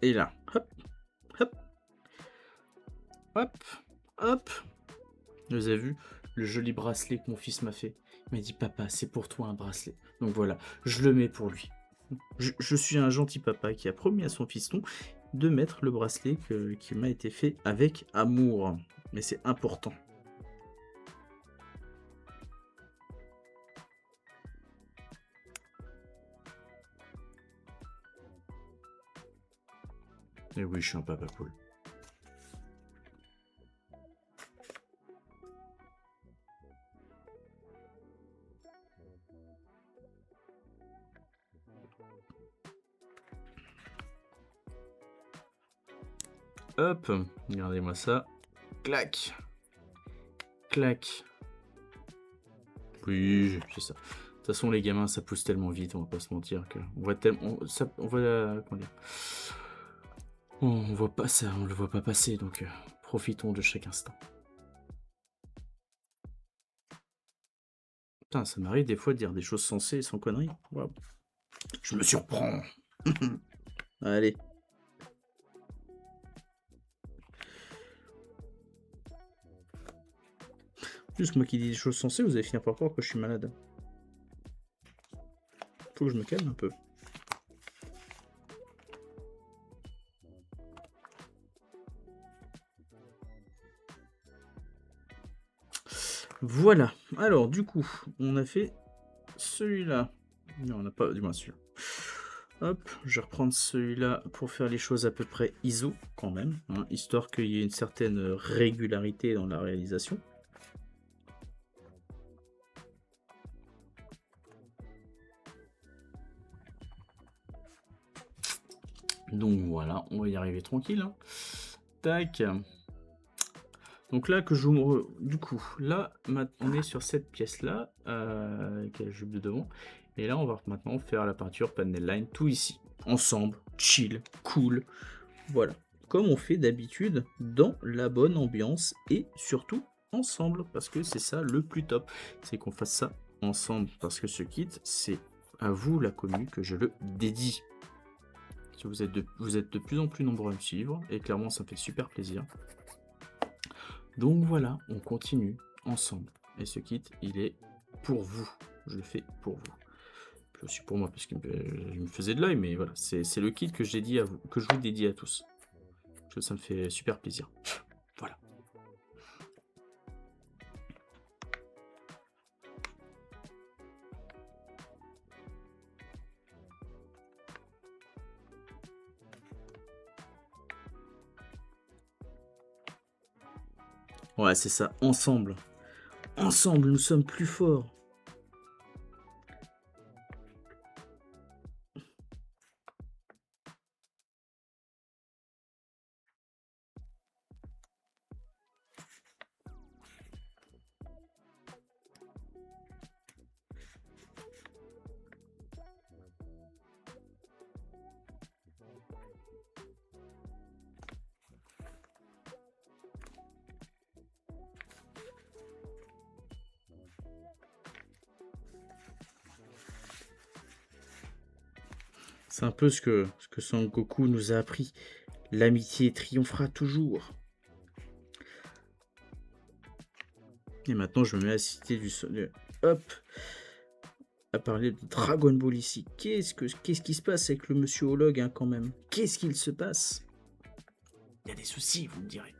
[SPEAKER 1] Et là, hop, hop, hop, hop. Vous avez vu le joli bracelet que mon fils m'a fait. Il m'a dit, papa, c'est pour toi un bracelet. Donc voilà, je le mets pour lui. Je suis un gentil papa qui a promis à son fiston de mettre le bracelet qui m'a été fait avec amour. Mais c'est important. Et oui, je suis un papa poule. Hop, regardez-moi ça. Clac. Clac. Oui, c'est ça. De toute façon, les gamins, ça pousse tellement vite, on va pas se mentir que on voit tellement, comment dire, on voit pas ça, on le voit pas passer, donc profitons de chaque instant. Putain, ça m'arrive des fois de dire des choses sensées sans conneries. Wow. Je me surprends. Allez. Juste moi qui dis des choses sensées, vous allez finir par croire que je suis malade. Faut que je me calme un peu. Voilà. Alors, du coup, on a fait celui-là. Non, on n'a pas... Du moins, celui-là. Hop, je vais reprendre celui-là pour faire les choses à peu près ISO, quand même. Hein, histoire qu'il y ait une certaine régularité dans la réalisation. Donc voilà, on va y arriver tranquille. Hein. Tac. Donc Donc là, du coup, là, on est sur cette pièce-là, avec la jupe de devant. Et là, on va maintenant faire la peinture panel line, tout ici, ensemble, chill, cool. Voilà, comme on fait d'habitude, dans la bonne ambiance et surtout ensemble, parce que c'est ça le plus top, c'est qu'on fasse ça ensemble, parce que ce kit, c'est à vous, la commu, que je le dédie. Vous êtes de plus en plus nombreux à me suivre, et clairement, ça me fait super plaisir. Donc voilà, on continue ensemble. Et ce kit, il est pour vous. Je le fais pour vous. Puis aussi pour moi, parce qu'il me faisait de l'œil, mais voilà, c'est le kit que je dédie à vous, que je vous dédie à tous. Parce que ça me fait super plaisir. Voilà. Ouais, c'est ça, ensemble. Ensemble, nous sommes plus forts. C'est un peu ce que Son Goku nous a appris. L'amitié triomphera toujours. Et maintenant, je me mets à citer hop, à parler de Dragon Ball ici. Qu'est-ce qui se passe avec le monsieur Hologue, hein, quand même? Qu'est-ce qu'il se passe? Il y a des soucis, vous me direz.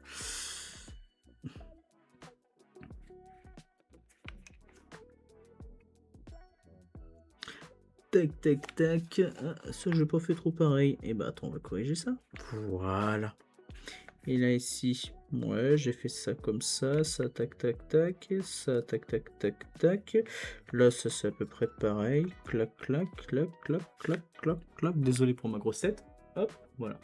[SPEAKER 1] Tac, tac, tac. Ah, ça, je n'ai pas fait trop pareil. Et bah, attends, on va corriger ça. Voilà. Et là, ici, ouais, j'ai fait ça comme ça. Ça, tac, tac, tac. Ça, tac, tac, tac, tac. Là, ça, c'est à peu près pareil. Clac, clac, clac, clac, clac, clac, clac. Désolé pour ma grossette. Hop, voilà.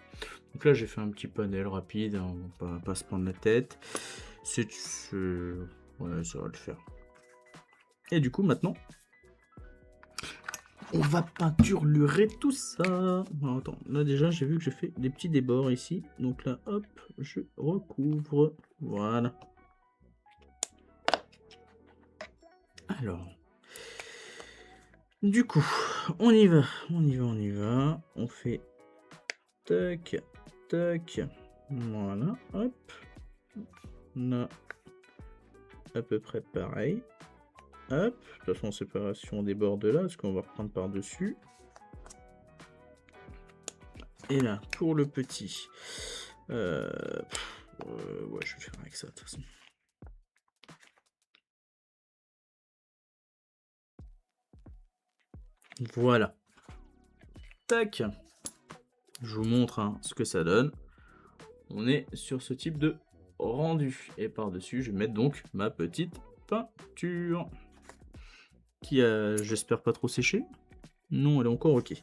[SPEAKER 1] Donc là, j'ai fait un petit panel rapide. Hein, on va pas se prendre la tête. Ouais, ça va le faire. Et du coup, maintenant, on va peinturer tout ça. Alors, attends, là déjà j'ai vu que j'ai fait des petits débords ici. Donc là, hop, je recouvre. Voilà. Alors. Du coup, on y va. On fait tac, tac. Voilà, hop. Là, à peu près pareil. Hop, de toute façon, séparation des bords de là, parce qu'on va reprendre par-dessus. Et là, pour le petit, ouais, je vais faire avec ça de toute façon. Voilà. Tac. Je vous montre, hein, ce que ça donne. On est sur ce type de rendu. Et par-dessus, je vais mettre donc ma petite peinture. Qui a, j'espère, pas trop séché. Non, elle est encore ok.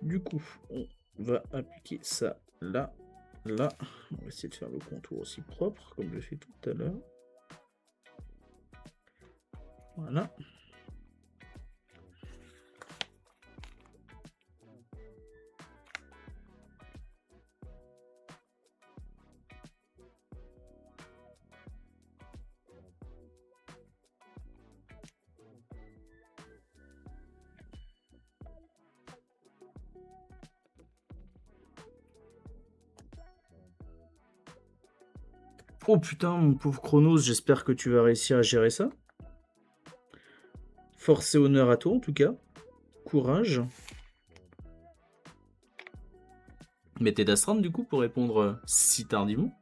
[SPEAKER 1] Du coup, on va appliquer ça là, là. On va essayer de faire le contour aussi propre, comme je l'ai fait tout à l'heure. Voilà. Oh putain, mon pauvre Chronos, j'espère que tu vas réussir à gérer ça. Force et honneur à toi, en tout cas. Courage. Mettez d'astreinte, du coup, pour répondre si tardivement.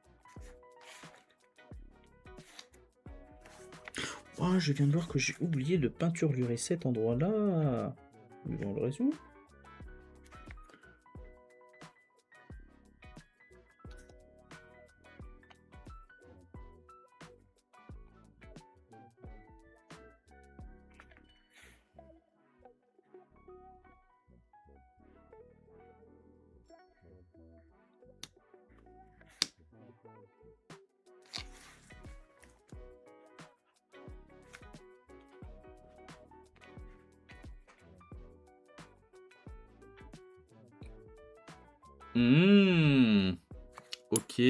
[SPEAKER 1] Oh, je viens de voir que j'ai oublié de peinturer cet endroit-là. Nous allons le résoudre. Ok.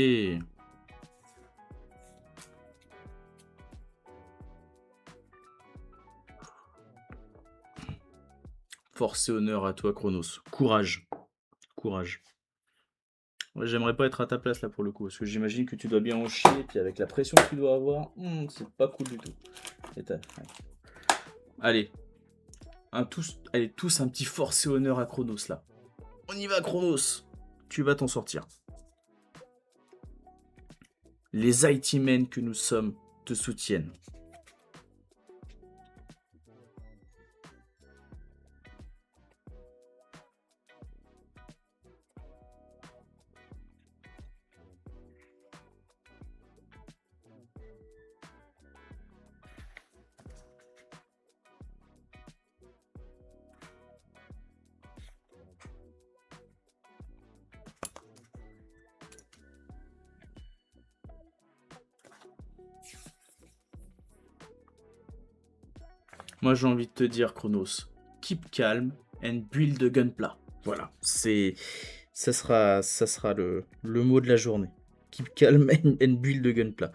[SPEAKER 1] Force et honneur à toi, Chronos. Courage. Courage. Ouais, j'aimerais pas être à ta place là pour le coup, parce que j'imagine que tu dois bien en chier, et puis avec la pression que tu dois avoir, c'est pas cool du tout. Ouais. Allez, allez, tous un petit force et honneur à Chronos là. On y va, Chronos. Tu vas t'en sortir. Les IT men que nous sommes te soutiennent. Moi, j'ai envie de te dire, Chronos, keep calm and build the gunpla. Voilà, ça sera le mot de la journée. Keep calm and build the gunpla.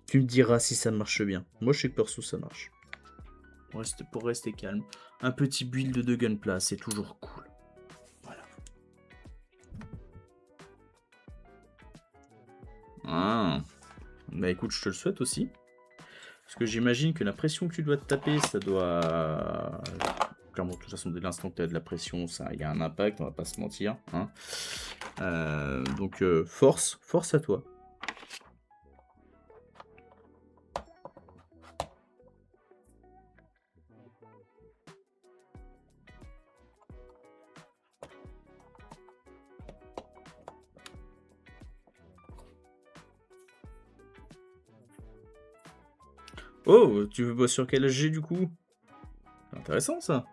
[SPEAKER 1] Tu me diras si ça marche bien. Moi, je sais que perso, ça marche. Pour rester calme, un petit build de gunpla, c'est toujours cool. Voilà. Ah. Bah écoute, je te le souhaite aussi. Parce que j'imagine que la pression que tu dois te taper, ça doit... Clairement, de toute façon, dès l'instant que tu as de la pression, il y a un impact, on va pas se mentir. Hein. Donc, force à toi. Oh, tu veux bosser sur quel SG du coup? C'est intéressant ça.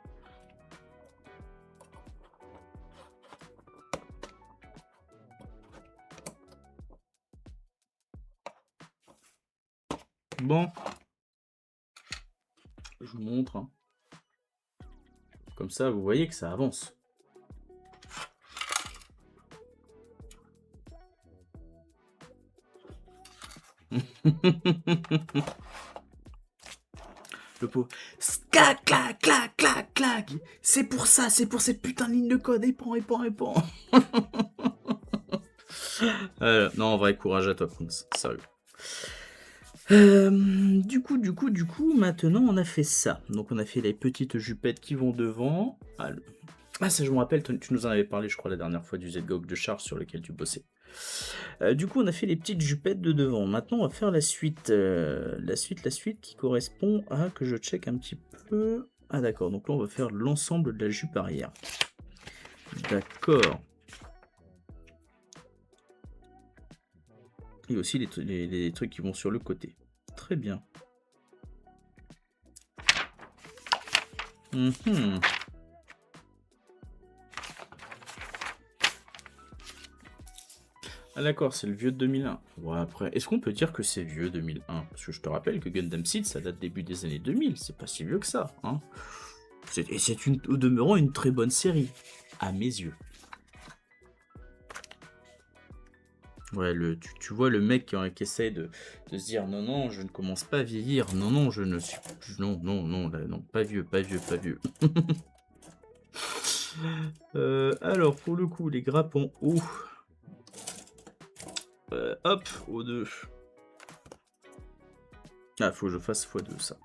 [SPEAKER 1] Bon. Je vous montre. Hein. Comme ça, vous voyez que ça avance. Le pot. Clac, clac, clac, clac, clac. C'est pour ça, c'est pour cette putain de ligne de code. Et pan. Non, en vrai, courage à toi, Prince. Sérieux. Du coup, maintenant, on a fait ça. Donc, on a fait les petites jupettes qui vont devant. Ah, ça, je me rappelle, tu nous en avais parlé, je crois, la dernière fois du Z-Gog de Charge sur lequel tu bossais. Du coup, on a fait les petites jupettes de devant. Maintenant, on va faire la suite. La suite qui correspond à que je check un petit peu. Ah, d'accord. Donc là, on va faire l'ensemble de la jupe arrière. D'accord. Et aussi les trucs qui vont sur le côté. Très bien. Ah d'accord, c'est le vieux de 2001. Bon après, est-ce qu'on peut dire que c'est vieux 2001? Parce que je te rappelle que Gundam Seed, ça date début des années 2000, c'est pas si vieux que ça. Hein. Et c'est au demeurant une très bonne série, à mes yeux. Ouais, tu vois le mec qui essaie de se dire non, je ne commence pas à vieillir, non, je ne suis... Non, pas vieux. Alors, pour le coup, les grappes en haut. Hop, au 2. Ah, faut que je fasse x2, ça.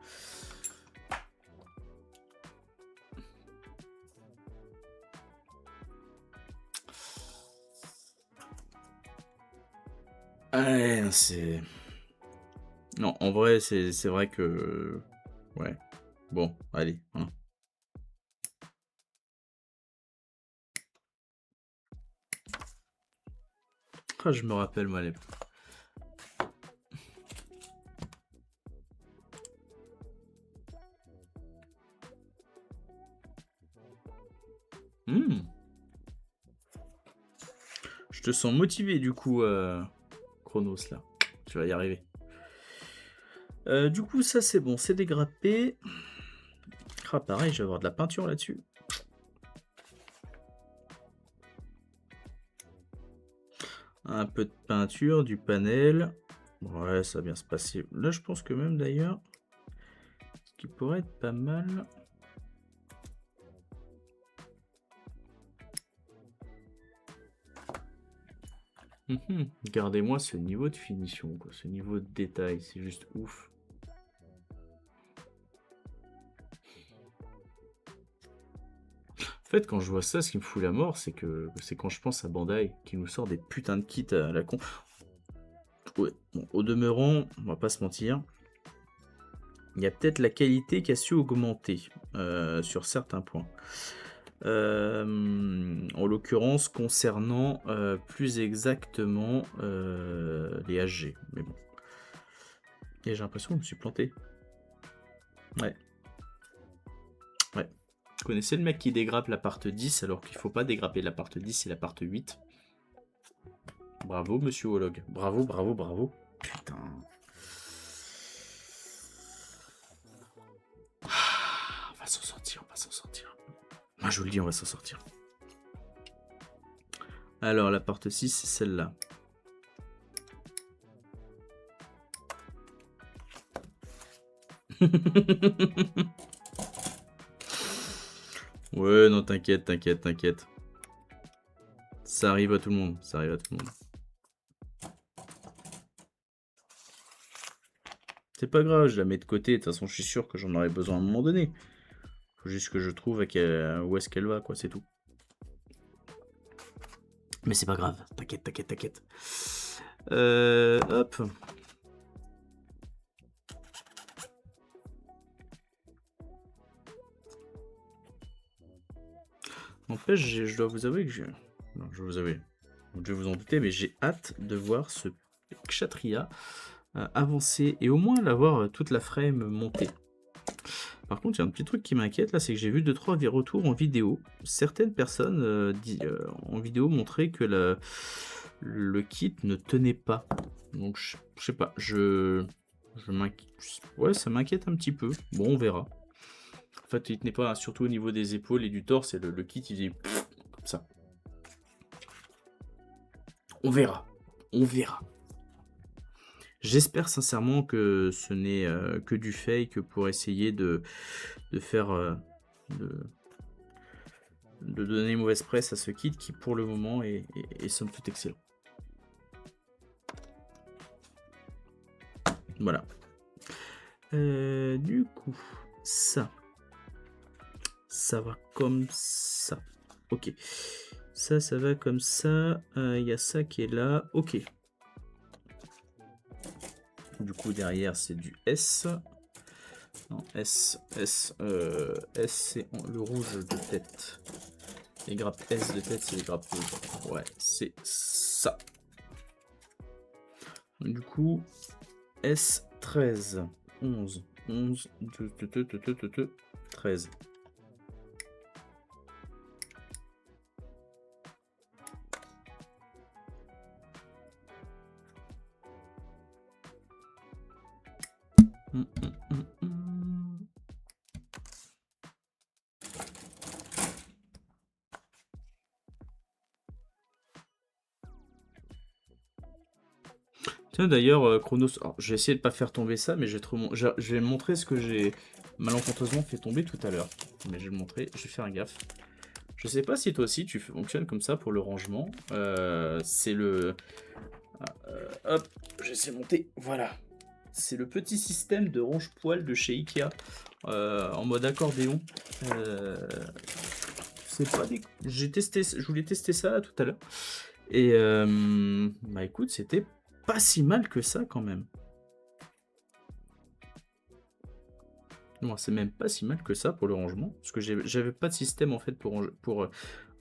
[SPEAKER 1] Ouais, c'est... Non, en vrai, c'est vrai que... Ouais. Bon, allez. Hein. Ah, je me rappelle, moi, les... Je te sens motivé, du coup, Chronos, là. Tu vas y arriver. Du coup, ça, c'est bon. C'est dégrappé. Ah, pareil, je vais avoir de la peinture là-dessus. Un peu de peinture, du panel. Ouais, ça va bien se passer. Là, je pense que même d'ailleurs, ce qui pourrait être pas mal. Regardez-moi ce niveau de finition, quoi. Ce niveau de détail, c'est juste ouf. En fait, quand je vois ça, ce qui me fout la mort, c'est quand je pense à Bandai, qui nous sort des putains de kits à la con. Ouais, bon, au demeurant, on va pas se mentir, il y a peut-être la qualité qui a su augmenter sur certains points. En l'occurrence, concernant plus exactement les HG. Mais bon. Et j'ai l'impression que je me suis planté. Ouais. Ouais. Vous connaissez le mec qui dégrappe la part 10 alors qu'il faut pas dégrapper la part 10 et la part 8. Bravo, monsieur Holog. Bravo, bravo, bravo. Putain. On va s'en sortir, on va s'en sortir. Moi, je vous le dis, on va s'en sortir. Alors, la part 6, c'est celle-là. Ouais, non, t'inquiète, t'inquiète, t'inquiète. Ça arrive à tout le monde, ça arrive à tout le monde. C'est pas grave, je la mets de côté, de toute façon, je suis sûr que j'en aurai besoin à un moment donné. Faut juste que je trouve où est-ce qu'elle va, quoi, c'est tout. Mais c'est pas grave, t'inquiète, t'inquiète, t'inquiète. Hop. N'empêche, je dois vous avouer que non, je vais vous avouer. Vous devez vous en douter, mais j'ai hâte de voir ce Kshatriya avancer et au moins l'avoir toute la frame montée. Par contre, il y a un petit truc qui m'inquiète là, c'est que j'ai vu 2-3 retours en vidéo. Certaines personnes en vidéo montraient que le kit ne tenait pas. Donc je sais pas, ouais, ça m'inquiète un petit peu. Bon, on verra. En fait, il tenait pas surtout au niveau des épaules et du torse, et le kit il faisait comme ça. On verra. On verra. J'espère sincèrement que ce n'est que du fake pour essayer de faire de donner mauvaise presse à ce kit qui pour le moment est somme toute excellent. Voilà. Du coup, ça va comme ça. Ok. Ça va comme ça. Il y a ça qui est là. Ok. Du coup, derrière, c'est du S. Non, S, c'est le rouge de tête. Les grappes S de tête, c'est les grappes rouges. Ouais, c'est ça. Du coup, S, 13, 11, 13. Tiens, d'ailleurs, Chronos, j'ai essayé de pas faire tomber ça, mais je vais montrer ce que j'ai malencontreusement fait tomber tout à l'heure. Mais je vais le montrer, je vais faire gaffe. Je sais pas si toi aussi tu fonctionnes comme ça pour le rangement. C'est le... hop, j'essaie de monter, voilà. C'est le petit système de range-poil de chez Ikea en mode accordéon. C'est pas des... je voulais tester ça là, tout à l'heure. Et bah écoute, c'était pas si mal que ça quand même. Non, c'est même pas si mal que ça pour le rangement. Parce que j'avais pas de système en fait pour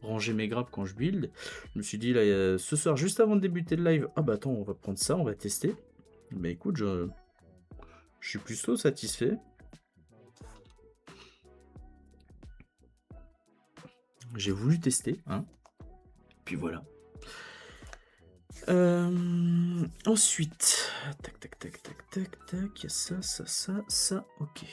[SPEAKER 1] ranger mes grappes quand je build. Je me suis dit là, ce soir, juste avant de débuter le live, ah bah attends, on va prendre ça, on va tester. Bah écoute, je suis plutôt satisfait. J'ai voulu tester, hein. Puis voilà. Ensuite, tac, il y a ça, ok.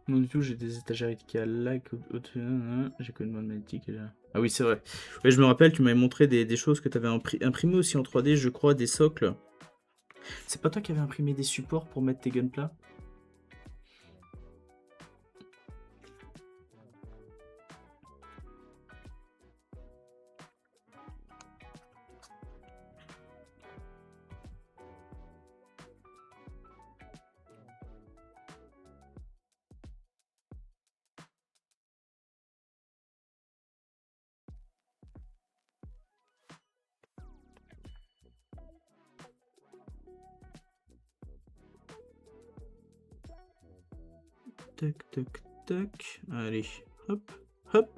[SPEAKER 1] Non du tout, j'ai des étagères Ikea là, j'ai que une bonne magnétique. Ah oui, c'est vrai. Ouais, je me rappelle, tu m'avais montré des choses que tu avais imprimées aussi en 3D, je crois, des socles. C'est pas toi qui avais imprimé des supports pour mettre tes gunpla? Tac, tac, tac. Allez, hop, hop.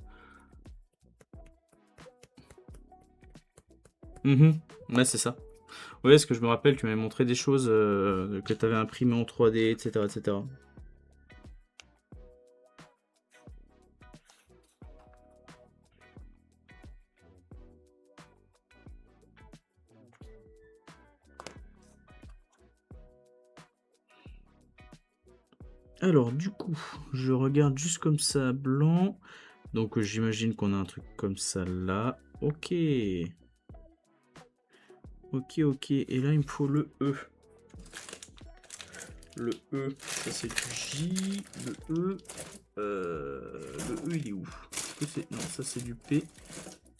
[SPEAKER 1] Ouais, c'est ça. Ouais, parce que je me rappelle, tu m'avais montré des choses que tu avais imprimées en 3D, etc., etc. Alors, du coup, je regarde juste comme ça, blanc. Donc, j'imagine qu'on a un truc comme ça là. Ok. Ok, ok. Et là, il me faut le E. Le E, ça c'est du J. Le E. Le E, il est où? Non, ça c'est du P.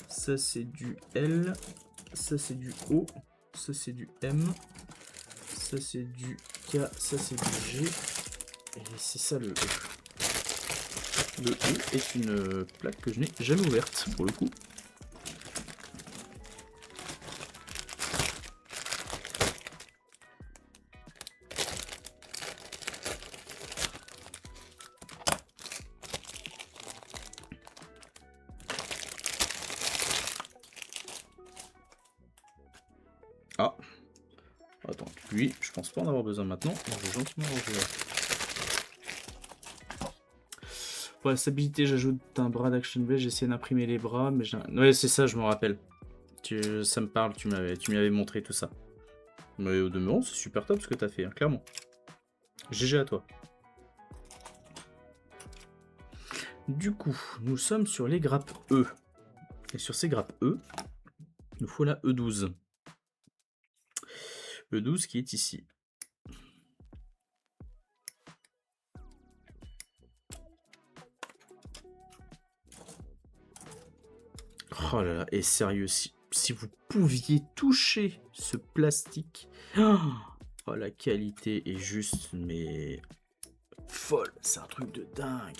[SPEAKER 1] Ça c'est du L. Ça c'est du O. Ça c'est du M. Ça c'est du K. Ça c'est du G. Et c'est ça le E. Le E est une plaque que je n'ai jamais ouverte pour le coup. Ah. Attends, lui, je pense pas en avoir besoin maintenant. Donc, je vais gentiment ranger. Pour la stabilité, j'ajoute un bras d'Action Blade. J'essaie d'imprimer les bras, mais ouais, c'est ça, je me rappelle. Ça me parle, tu m'y avais montré tout ça. Mais au demeurant, c'est super top ce que t'as fait, hein, clairement. GG à toi. Du coup, nous sommes sur les grappes E. Et sur ces grappes E, il nous faut la E12. E12 qui est ici. Oh là là, et sérieux, si vous pouviez toucher ce plastique. Oh, la qualité est juste, mais folle. C'est un truc de dingue.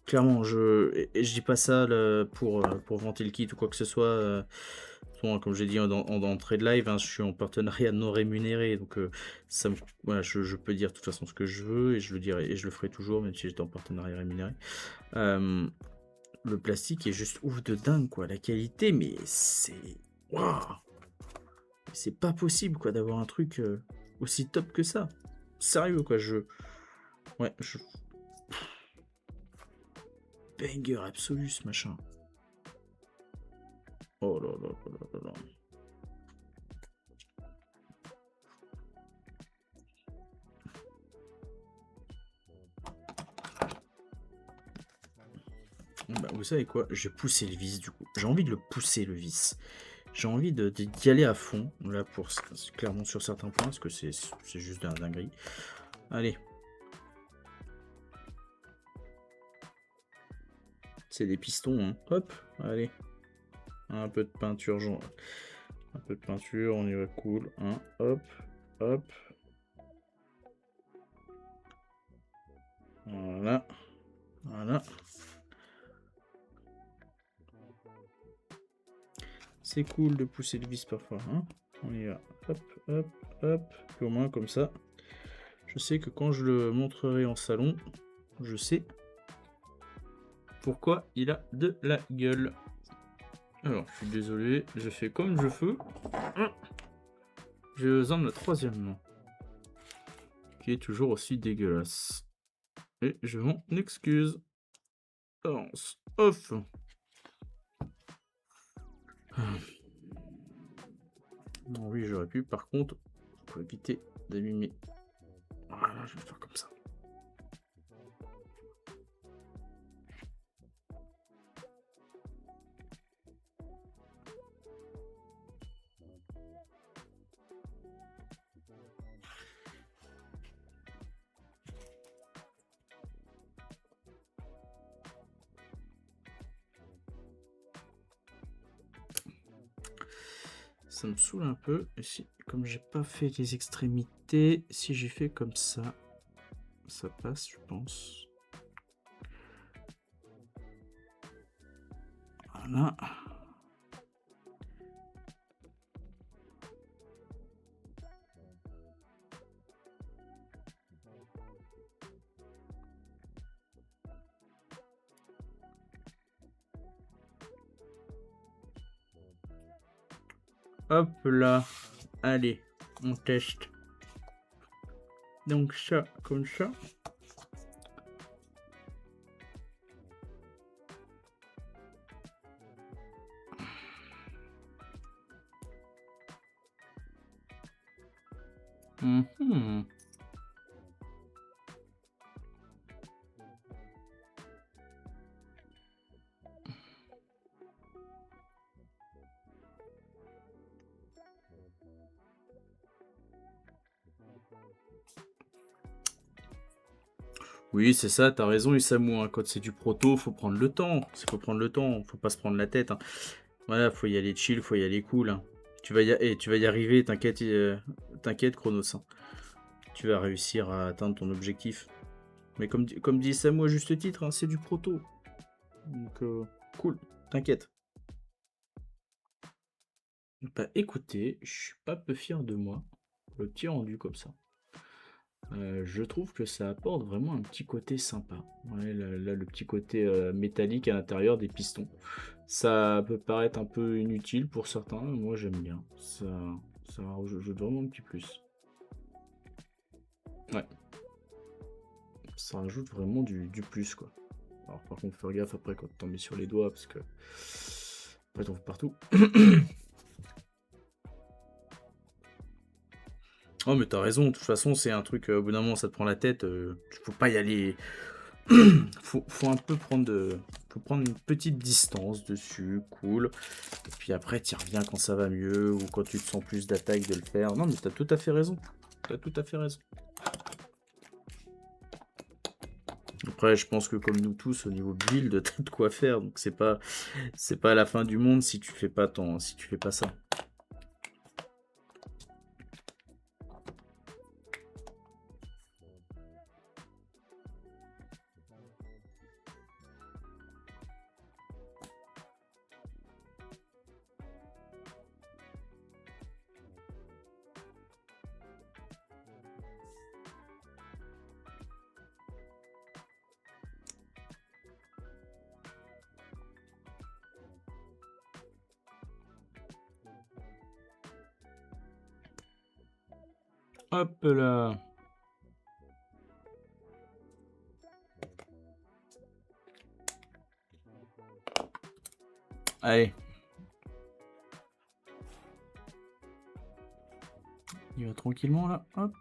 [SPEAKER 1] Clairement, je dis pas ça là, pour vanter le kit ou quoi que ce soit. Comme j'ai dit en entrée de live, hein, je suis en partenariat non rémunéré, donc voilà, je peux dire de toute façon ce que je veux et je le dirai et je le ferai toujours, même si j'étais en partenariat rémunéré. Le plastique est juste ouf de dingue, quoi. La qualité, mais c'est waouh, c'est pas possible, quoi, d'avoir un truc aussi top que ça. Sérieux, quoi. Ouais, banger absolu ce machin. Oh là là là là là. Bah, vous savez quoi? Je vais pousser le vis du coup. J'ai envie de le pousser le vis. J'ai envie d'y aller à fond. Là, clairement sur certains points, parce que c'est juste un dinguerie. Allez. C'est des pistons, hein. Hop, allez. Un peu de peinture, genre. Un peu de peinture, on y va cool. Hein. Hop, hop. Voilà. Voilà. C'est cool de pousser le vis parfois. Hein. On y va. Hop, hop, hop. Puis au moins comme ça. Je sais que quand je le montrerai en salon, je sais pourquoi il a de la gueule. Alors, je suis désolé, je fais comme je veux. J'ai besoin de la troisième main. Qui est toujours aussi dégueulasse. Et je m'en excuse. Balance. Off. Non, oui, j'aurais pu. Par contre, pour éviter d'abîmer. Voilà, je vais faire comme ça. ça me saoule un peu. Et si, comme j'ai pas fait les extrémités, si j'ai fait comme ça passe, je pense. Voilà. Hop là. Allez, on teste. Donc ça, comme ça. Mhm. Oui, c'est ça, t'as raison, Isamu, hein. Quand c'est du proto, faut prendre le temps. Faut prendre le temps, faut pas se prendre la tête, hein. Voilà, faut y aller chill, faut y aller cool, hein. Tu vas y arriver, t'inquiète, t'inquiète, Chronos, hein. Tu vas réussir à atteindre ton objectif. Mais comme dit Isamu à juste titre, hein, c'est du proto. Donc, cool, t'inquiète. Bah écoutez, je suis pas peu fier de moi. Le petit rendu comme ça. Je trouve que ça apporte vraiment un petit côté sympa. Ouais, là, le petit côté métallique à l'intérieur des pistons. Ça peut paraître un peu inutile pour certains, mais moi j'aime bien. Ça rajoute vraiment un petit plus. Ouais, ça rajoute vraiment du plus, quoi. Alors par contre, faut faire gaffe après quand t'en mets sur les doigts, parce que après t'en fais partout. Oh mais t'as raison, de toute façon c'est un truc, au bout d'un moment ça te prend la tête, faut pas y aller. Faut un peu faut prendre une petite distance dessus, cool. Et puis après, tu reviens quand ça va mieux ou quand tu te sens plus d'attaque de le faire. Non, mais t'as tout à fait raison. T'as tout à fait raison. Après, je pense que comme nous tous, au niveau build, t'as de quoi faire. Donc c'est pas la fin du monde si tu fais pas si tu fais pas ça. Hop là. Allez. Il va tranquillement là. Hop.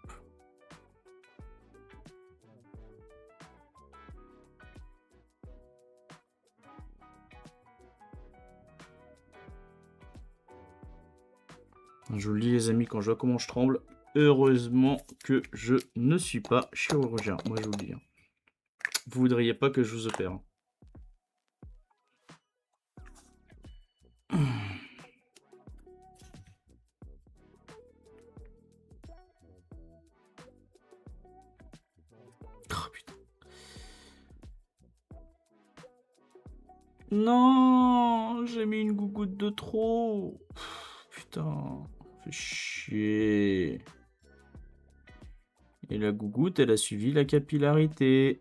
[SPEAKER 1] Je vous le dis les amis, quand je vois comment je tremble, heureusement que je ne suis pas chirurgien. Moi je vous le dis, hein. Vous voudriez pas que je vous opère, hein. Oh, putain. Non, j'ai mis une gougoute de trop. Putain, fait chier. Et la gougoute, elle a suivi la capillarité.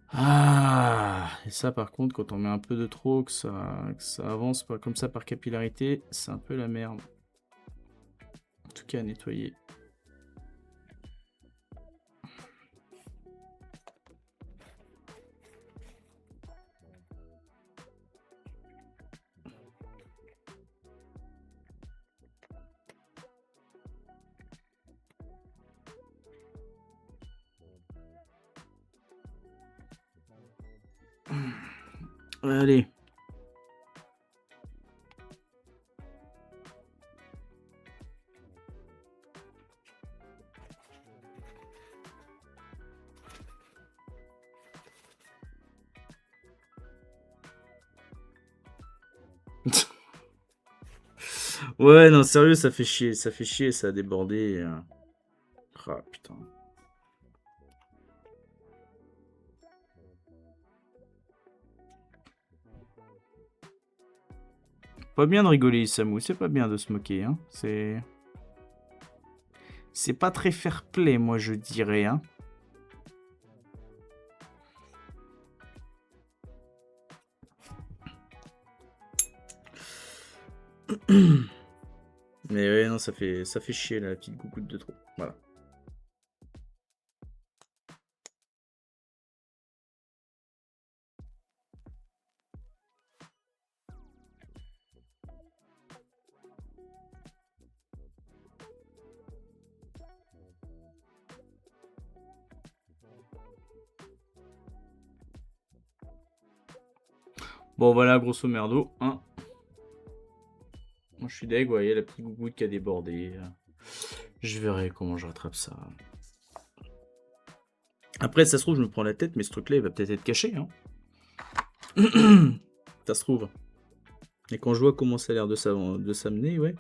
[SPEAKER 1] Ah, et ça par contre, quand on met un peu de trop, que ça avance pas comme ça par capillarité, c'est un peu la merde. En tout cas, à nettoyer. Allez. Ouais, non, sérieux, ça fait chier, ça a débordé. Ah, putain. Pas bien de rigoler, Samu, c'est pas bien de se moquer, hein. C'est pas très fair-play, moi, je dirais, hein. Mais ouais, non, ça fait chier, là, la petite gougoute de trop. Voilà. Bon, voilà, grosso merdo, hein. Moi, je suis deg, vous voyez, la petite gougoute qui a débordé. Je verrai comment je rattrape ça. Après, ça se trouve, je me prends la tête, mais ce truc-là, il va peut-être être caché, hein. Ça se trouve. Et quand je vois comment ça a l'air de s'amener, ouais.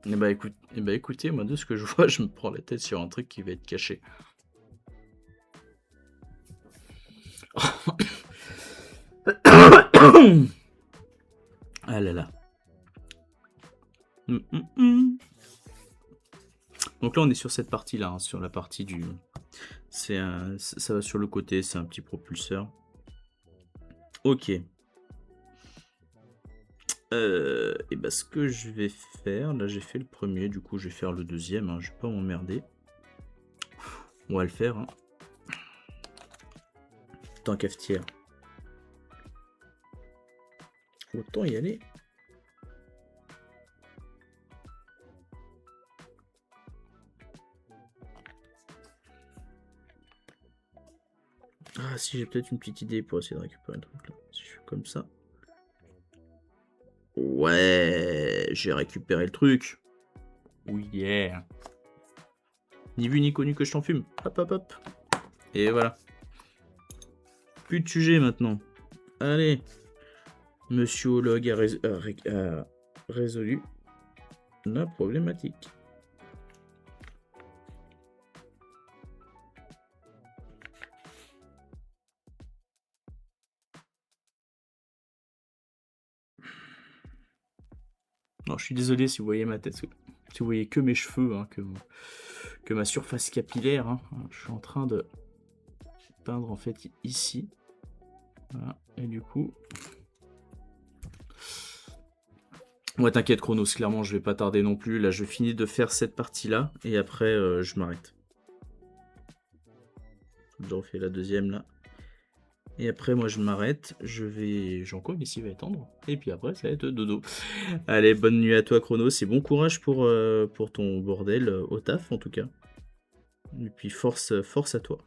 [SPEAKER 1] Et bah écoutez, moi, de ce que je vois, je me prends la tête sur un truc qui va être caché. Ah là là. Donc là, on est sur cette partie-là, hein, sur la partie du... ça va sur le côté, c'est un petit propulseur. Ok. Et bah ce que je vais faire, là j'ai fait le premier, du coup je vais faire le deuxième, hein, je vais pas m'emmerder. On va le faire, hein. Tant cafetière. Autant y aller. Ah si, j'ai peut-être une petite idée pour essayer de récupérer le truc là. Si je fais comme ça. Ouais, j'ai récupéré le truc. Oh yeah. Ni vu ni connu que je t'en fume. Hop hop hop. Et voilà. Plus de sujet maintenant. Allez. Monsieur Hologue a résolu la problématique. Non, je suis désolé si vous voyez ma tête. Si vous voyez que mes cheveux, hein, que ma surface capillaire. Hein. Je suis en train de peindre en fait ici. Voilà. Et du coup... Ouais, t'inquiète Chronos, clairement je vais pas tarder non plus. Là, je finis de faire cette partie-là et après je m'arrête. Je refais la deuxième là. Et après, moi, je m'arrête. J'en cogne ici, va étendre. Et puis après, ça va être dodo. Allez, bonne nuit à toi, Chronos. Et bon courage pour ton bordel au taf, en tout cas. Et puis, force à toi.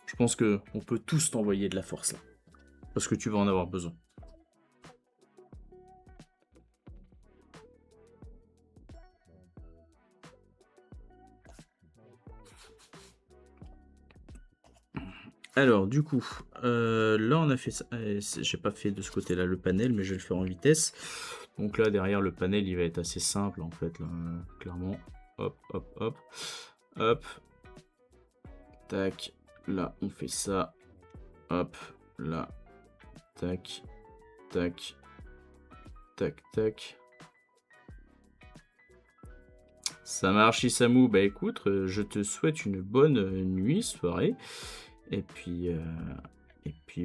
[SPEAKER 1] Je pense que on peut tous t'envoyer de la force, là. Parce que tu vas en avoir besoin. Alors, du coup, là, on a fait ça. J'ai pas fait de ce côté-là le panel, mais je vais le faire en vitesse. Donc là, derrière, le panel, il va être assez simple, en fait, là, clairement. Hop, hop, hop. Hop. Tac. Là, on fait ça. Hop. Là. Tac. Tac. Tac, tac. Ça marche, Isamu. Bah écoute, je te souhaite une bonne nuit, soirée. Et puis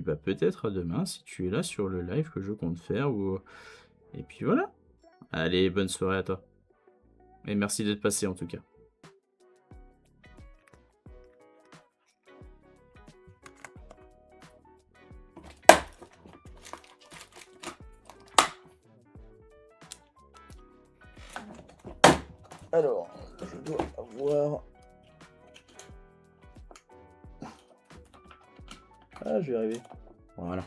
[SPEAKER 1] bah peut-être à demain si tu es là sur le live que je compte faire. Et puis voilà. Allez, bonne soirée à toi. Et merci d'être passé en tout cas. Alors, je dois avoir... Ah, je vais arriver. Voilà.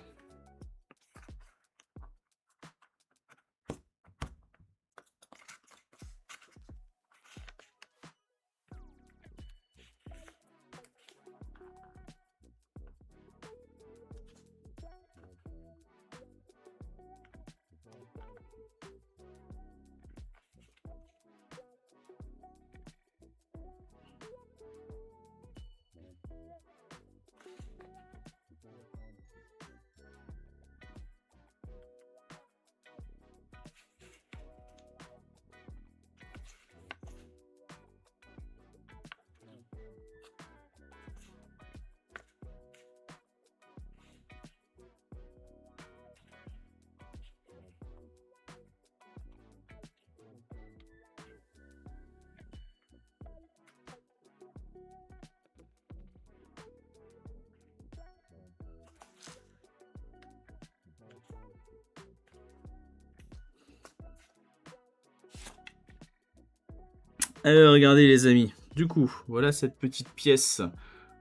[SPEAKER 1] Alors, regardez les amis. Du coup, voilà cette petite pièce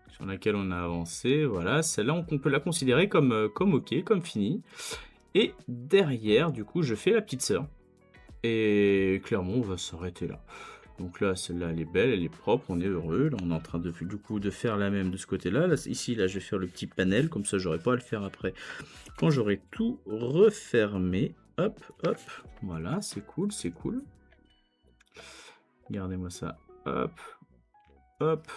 [SPEAKER 1] sur laquelle on a avancé. Voilà, celle-là, on peut la considérer comme OK, comme fini. Et derrière, du coup, je fais la petite sœur. Et clairement, on va s'arrêter là. Donc là, celle-là, elle est belle, elle est propre, on est heureux. Là, on est en train du coup de faire la même de ce côté-là. Là, ici, là, je vais faire le petit panel, comme ça, j'aurai pas à le faire après. Quand j'aurai tout refermé, hop, hop, voilà, c'est cool, c'est cool. Regardez-moi ça, hop, hop.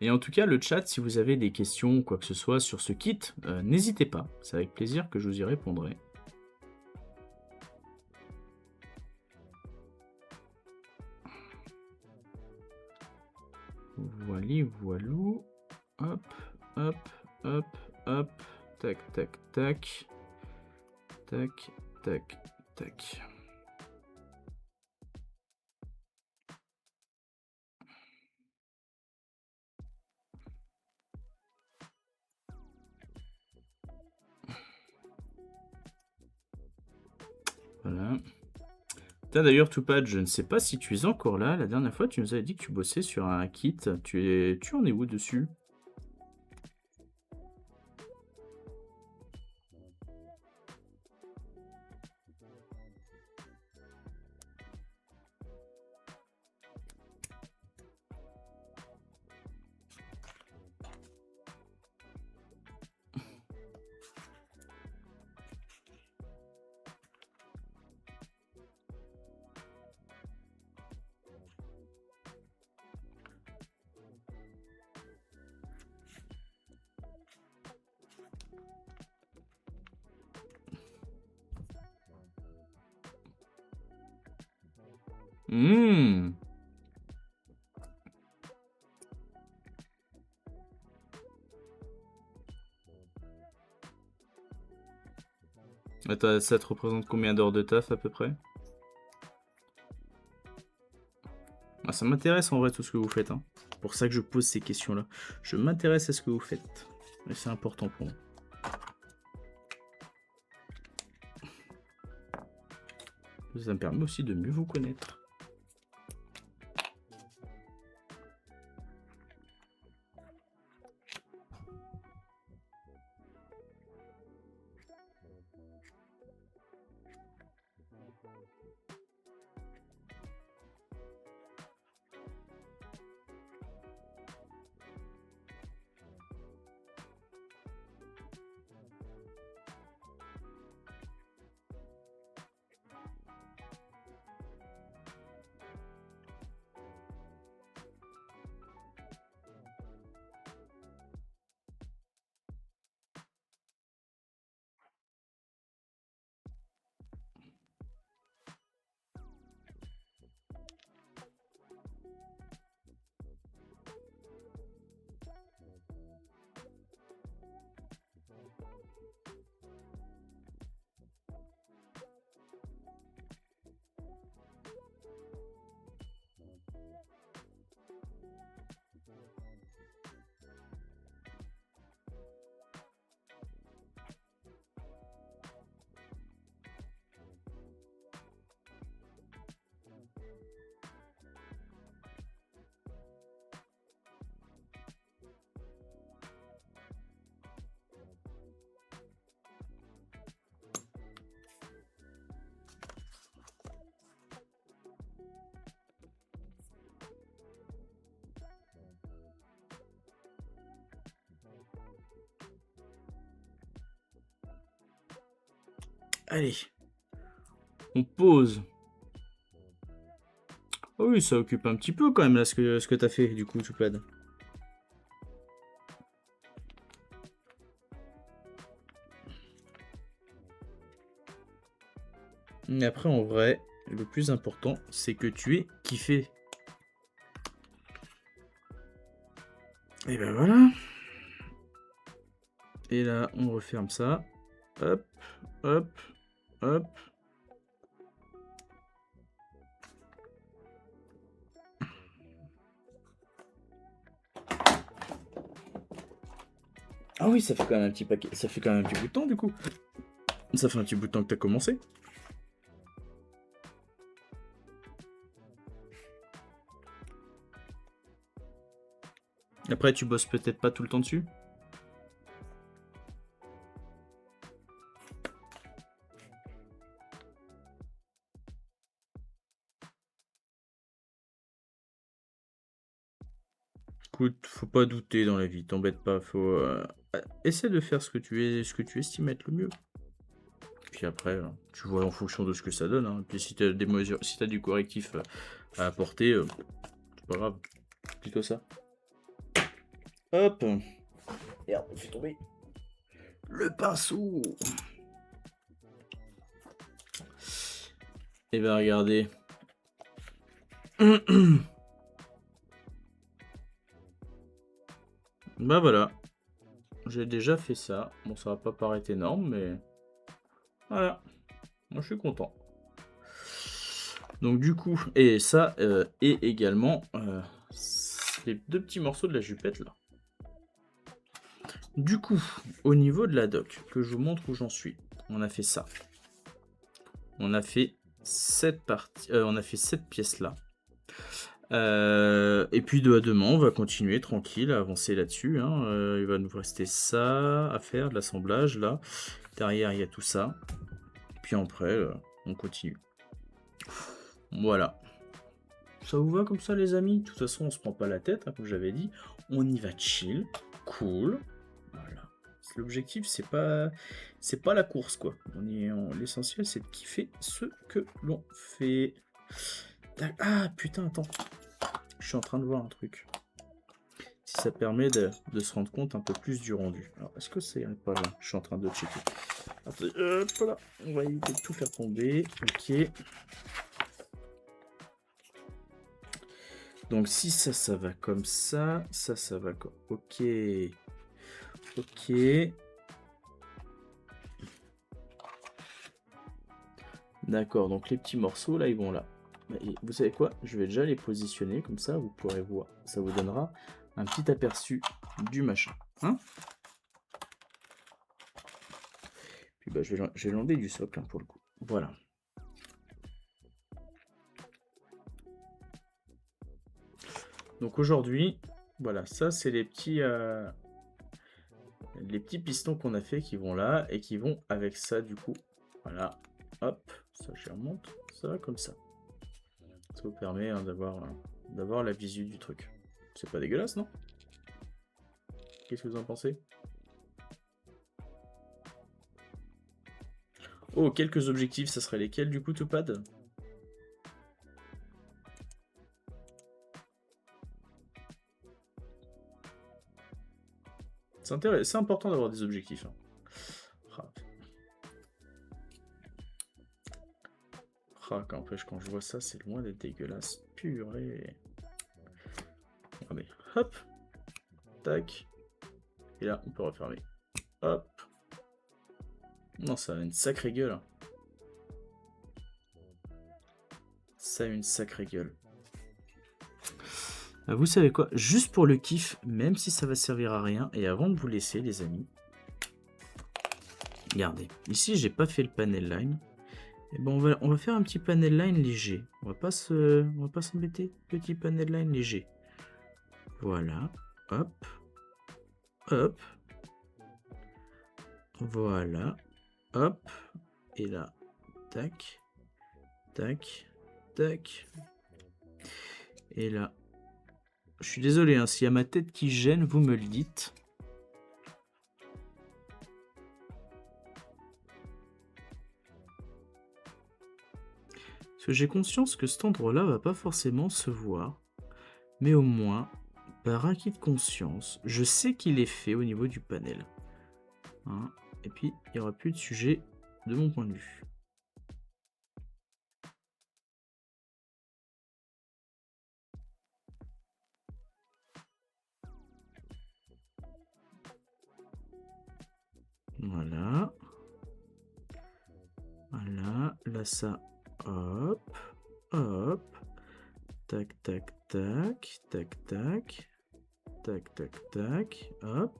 [SPEAKER 1] Et en tout cas, le chat, si vous avez des questions ou quoi que ce soit sur ce kit, n'hésitez pas. C'est avec plaisir que je vous y répondrai. Voili, voilou. Hop, hop, hop, hop. Tac, tac, tac. Tac, tac, tac. Voilà. Tiens, d'ailleurs, Toupad, je ne sais pas si tu es encore là. La dernière fois, tu nous avais dit que tu bossais sur un kit. Tu en es où dessus? Mmh. Attends, ça te représente combien d'heures de taf à peu près? Ah, ça m'intéresse en vrai tout ce que vous faites. Hein. C'est pour ça que je pose ces questions-là. Je m'intéresse à ce que vous faites. Et c'est important pour moi. Ça me permet aussi de mieux vous connaître. Allez. On pose. Oh oui, ça occupe un petit peu quand même là ce que t'as fait du coup, Toupad. Mais après, en vrai, le plus important, c'est que tu aies kiffé. Et ben voilà. Et là, on referme ça. Hop, hop, hop. Ah oui, ça fait quand même un petit paquet. Ça fait quand même un petit bout de temps du coup. Ça fait un petit bout de temps que t'as commencé. Après, tu bosses peut-être pas tout le temps dessus? Écoute, faut pas douter dans la vie, t'embête pas, essaie de faire ce que tu estimes être le mieux. Puis après, tu vois en fonction de ce que ça donne, hein. Puis si t'as des mesures, si t'as du correctif à apporter, c'est pas grave. Plutôt ça. Hop. Merde, on fait tomber le pinceau. Et ben regardez. Bah voilà. J'ai déjà fait ça. Bon, ça va pas paraître énorme, mais voilà. Moi, je suis content. Donc du coup, et ça, et également les deux petits morceaux de la jupette là. Du coup, au niveau de la doc, que je vous montre où j'en suis, on a fait ça. On a fait cette partie, on a fait cette pièce là. Et puis demain, on va continuer tranquille à avancer là-dessus, hein. Il va nous rester ça à faire, de l'assemblage là. Derrière, il y a tout ça. Puis après, on continue. Voilà. Ça vous va comme ça, les amis? De toute façon, on se prend pas la tête, hein, comme j'avais dit. On y va chill, cool. Voilà. L'objectif, c'est pas la course, quoi. L'essentiel, c'est de kiffer ce que l'on fait. Ah, putain, attends. Je suis en train de voir un truc. Si ça permet de se rendre compte un peu plus du rendu. Alors, est-ce que c'est pas là? Je suis en train de checker. Hop là. On va éviter de tout faire tomber. Ok. Donc si ça va comme ça va comme... Ok. Ok. D'accord, donc les petits morceaux là, ils vont là. Et vous savez quoi? Je vais déjà les positionner, comme ça vous pourrez voir. Ça vous donnera un petit aperçu du machin. Hein? Puis bah, je vais l'enlever du socle, hein, pour le coup. Voilà. Donc aujourd'hui, voilà, ça c'est les petits pistons qu'on a fait qui vont là et qui vont avec ça du coup. Voilà, hop, ça je remonte, ça va comme ça. Ça vous permet, hein, d'avoir la visu du truc. C'est pas dégueulasse, non? Qu'est-ce que vous en pensez? Oh, quelques objectifs, ça serait lesquels du coup, Topad? C'est important d'avoir des objectifs, hein. Qu'empêche, quand je vois ça, c'est loin d'être dégueulasse. Purée. Regardez, hop, tac. Et là, on peut refermer. Hop. Non, ça a une sacrée gueule, hein. Ça a une sacrée gueule. Vous savez quoi? Juste pour le kiff, même si ça va servir à rien, et avant de vous laisser, les amis, regardez. Ici, j'ai pas fait le panel line. Et bon, on va faire un petit panel line léger. On va pas s'embêter. Petit panel line léger. Voilà. Hop. Hop. Voilà. Hop. Et là. Tac. Tac. Tac. Et là. Je suis désolé, hein, s'il y a ma tête qui gêne, vous me le dites. Parce que j'ai conscience que cet endroit-là va pas forcément se voir. Mais au moins, par acquis de conscience, je sais qu'il est fait au niveau du panel. Hein, et puis, il n'y aura plus de sujet de mon point de vue. Voilà. Voilà. Là, ça. Hop. Hop. Tac, tac, tac. Tac, tac. Tac, tac, tac. Hop.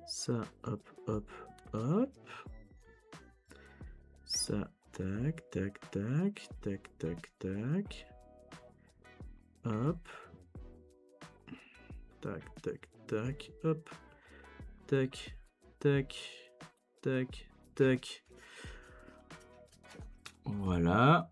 [SPEAKER 1] Ça, hop, hop, hop. Ça, tac, tac, tac. Tac, tac, tac. Hop. Tac, tac, tac, hop. Tac, tac, tac, tac. Voilà.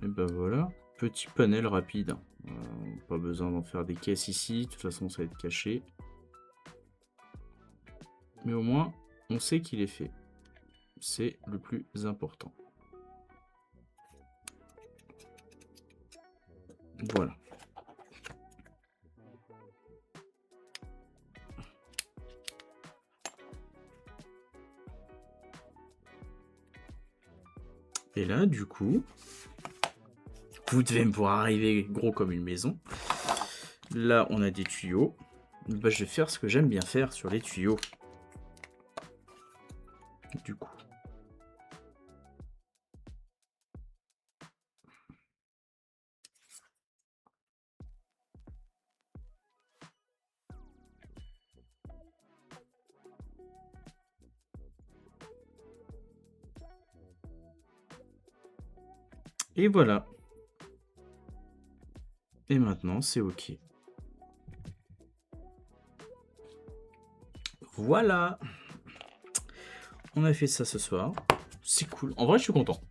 [SPEAKER 1] Et ben voilà, petit panel rapide. Pas besoin d'en faire des caisses ici, de toute façon ça va être caché. Mais au moins, on sait qu'il est fait. C'est le plus important. Voilà. Et là, du coup, vous devez me voir arriver gros comme une maison. Là, on a des tuyaux. Bah, je vais faire ce que j'aime bien faire sur les tuyaux. Du coup. Et voilà. Et maintenant, c'est OK. Voilà. On a fait ça ce soir. C'est cool. En vrai, je suis content.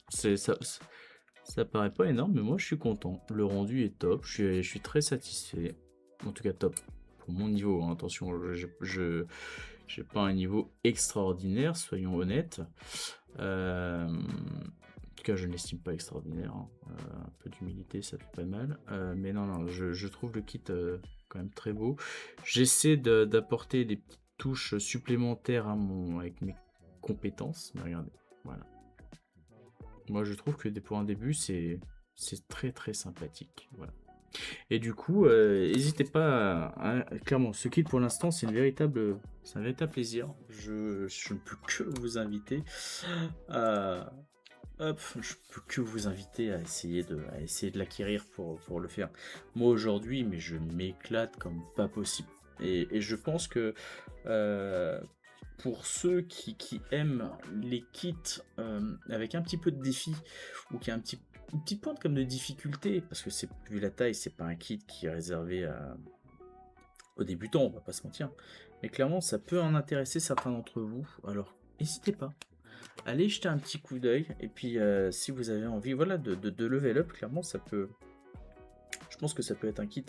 [SPEAKER 1] Ça paraît pas énorme, mais moi, je suis content. Le rendu est top. Je suis très satisfait. En tout cas, top. Pour mon niveau, hein. Attention, je j'ai pas un niveau extraordinaire, soyons honnêtes. En tout cas, je ne l'estime pas extraordinaire, hein. Un peu d'humilité, ça fait pas mal. Mais non, je trouve le kit quand même très beau. J'essaie d'apporter des petites touches supplémentaires avec mes compétences. Mais regardez, voilà. Moi, je trouve que pour un début, c'est très très sympathique. Voilà. Et du coup, n'hésitez pas clairement, ce kit pour l'instant, c'est un véritable plaisir. Je ne peux que vous inviter à je peux que vous inviter à essayer de l'acquérir pour le faire. Moi aujourd'hui, mais je m'éclate comme pas possible. Et je pense que pour ceux qui aiment les kits avec un petit peu de défi, ou qui a une petite pointe comme de difficulté, parce que vu la taille, c'est pas un kit qui est réservé aux débutants, on va pas se mentir. Mais clairement, ça peut en intéresser certains d'entre vous. Alors, n'hésitez pas. Allez jeter un petit coup d'œil. Et puis, si vous avez envie voilà, de level up, clairement, je pense que ça peut être un kit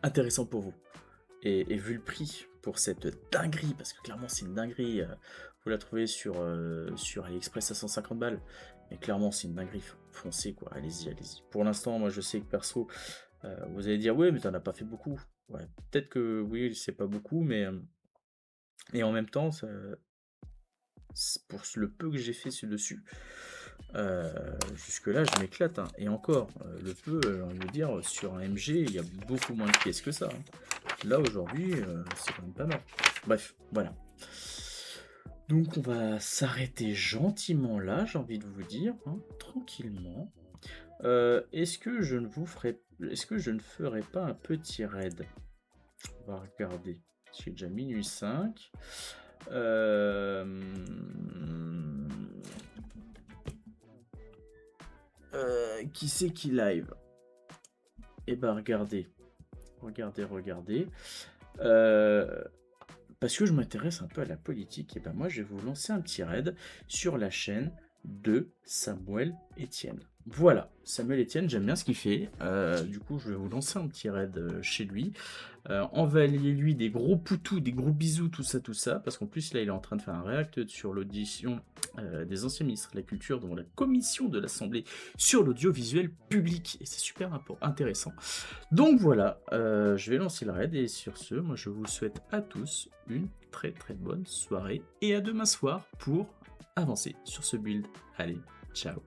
[SPEAKER 1] intéressant pour vous. Et vu le prix pour cette dinguerie, parce que clairement c'est une dinguerie, vous la trouvez sur AliExpress à 150 balles, mais clairement c'est une dinguerie, foncez quoi, allez-y, allez-y. Pour l'instant, moi je sais que perso, vous allez dire ouais, mais t'en as pas fait beaucoup. Ouais, peut-être que oui, c'est pas beaucoup, mais et en même temps, pour le peu que j'ai fait dessus, jusque là je m'éclate, hein. Et encore, le peu, j'ai envie de dire, sur un MG, il y a beaucoup moins de pièces que ça, hein. Là aujourd'hui, c'est quand même pas mal. Bref, voilà. Donc on va s'arrêter gentiment là, j'ai envie de vous dire, hein, tranquillement. Est-ce que je ne ferai pas un petit raid? On va regarder. J'ai déjà minuit 5. Qui c'est qui live? Eh ben regardez. Regardez. Parce que je m'intéresse un peu à la politique, et ben moi je vais vous lancer un petit raid sur la chaîne de Samuel Etienne. Voilà, Samuel Etienne, j'aime bien ce qu'il fait. Du coup, je vais vous lancer un petit raid chez lui. Envoyez-lui des gros poutous, des gros bisous, tout ça. Parce qu'en plus, là, il est en train de faire un react sur l'audition des anciens ministres de la Culture, dont la commission de l'Assemblée sur l'audiovisuel public. Et c'est super intéressant. Donc voilà, je vais lancer le raid. Et sur ce, moi, je vous souhaite à tous une très très bonne soirée. Et à demain soir pour avancer sur ce build. Allez, ciao.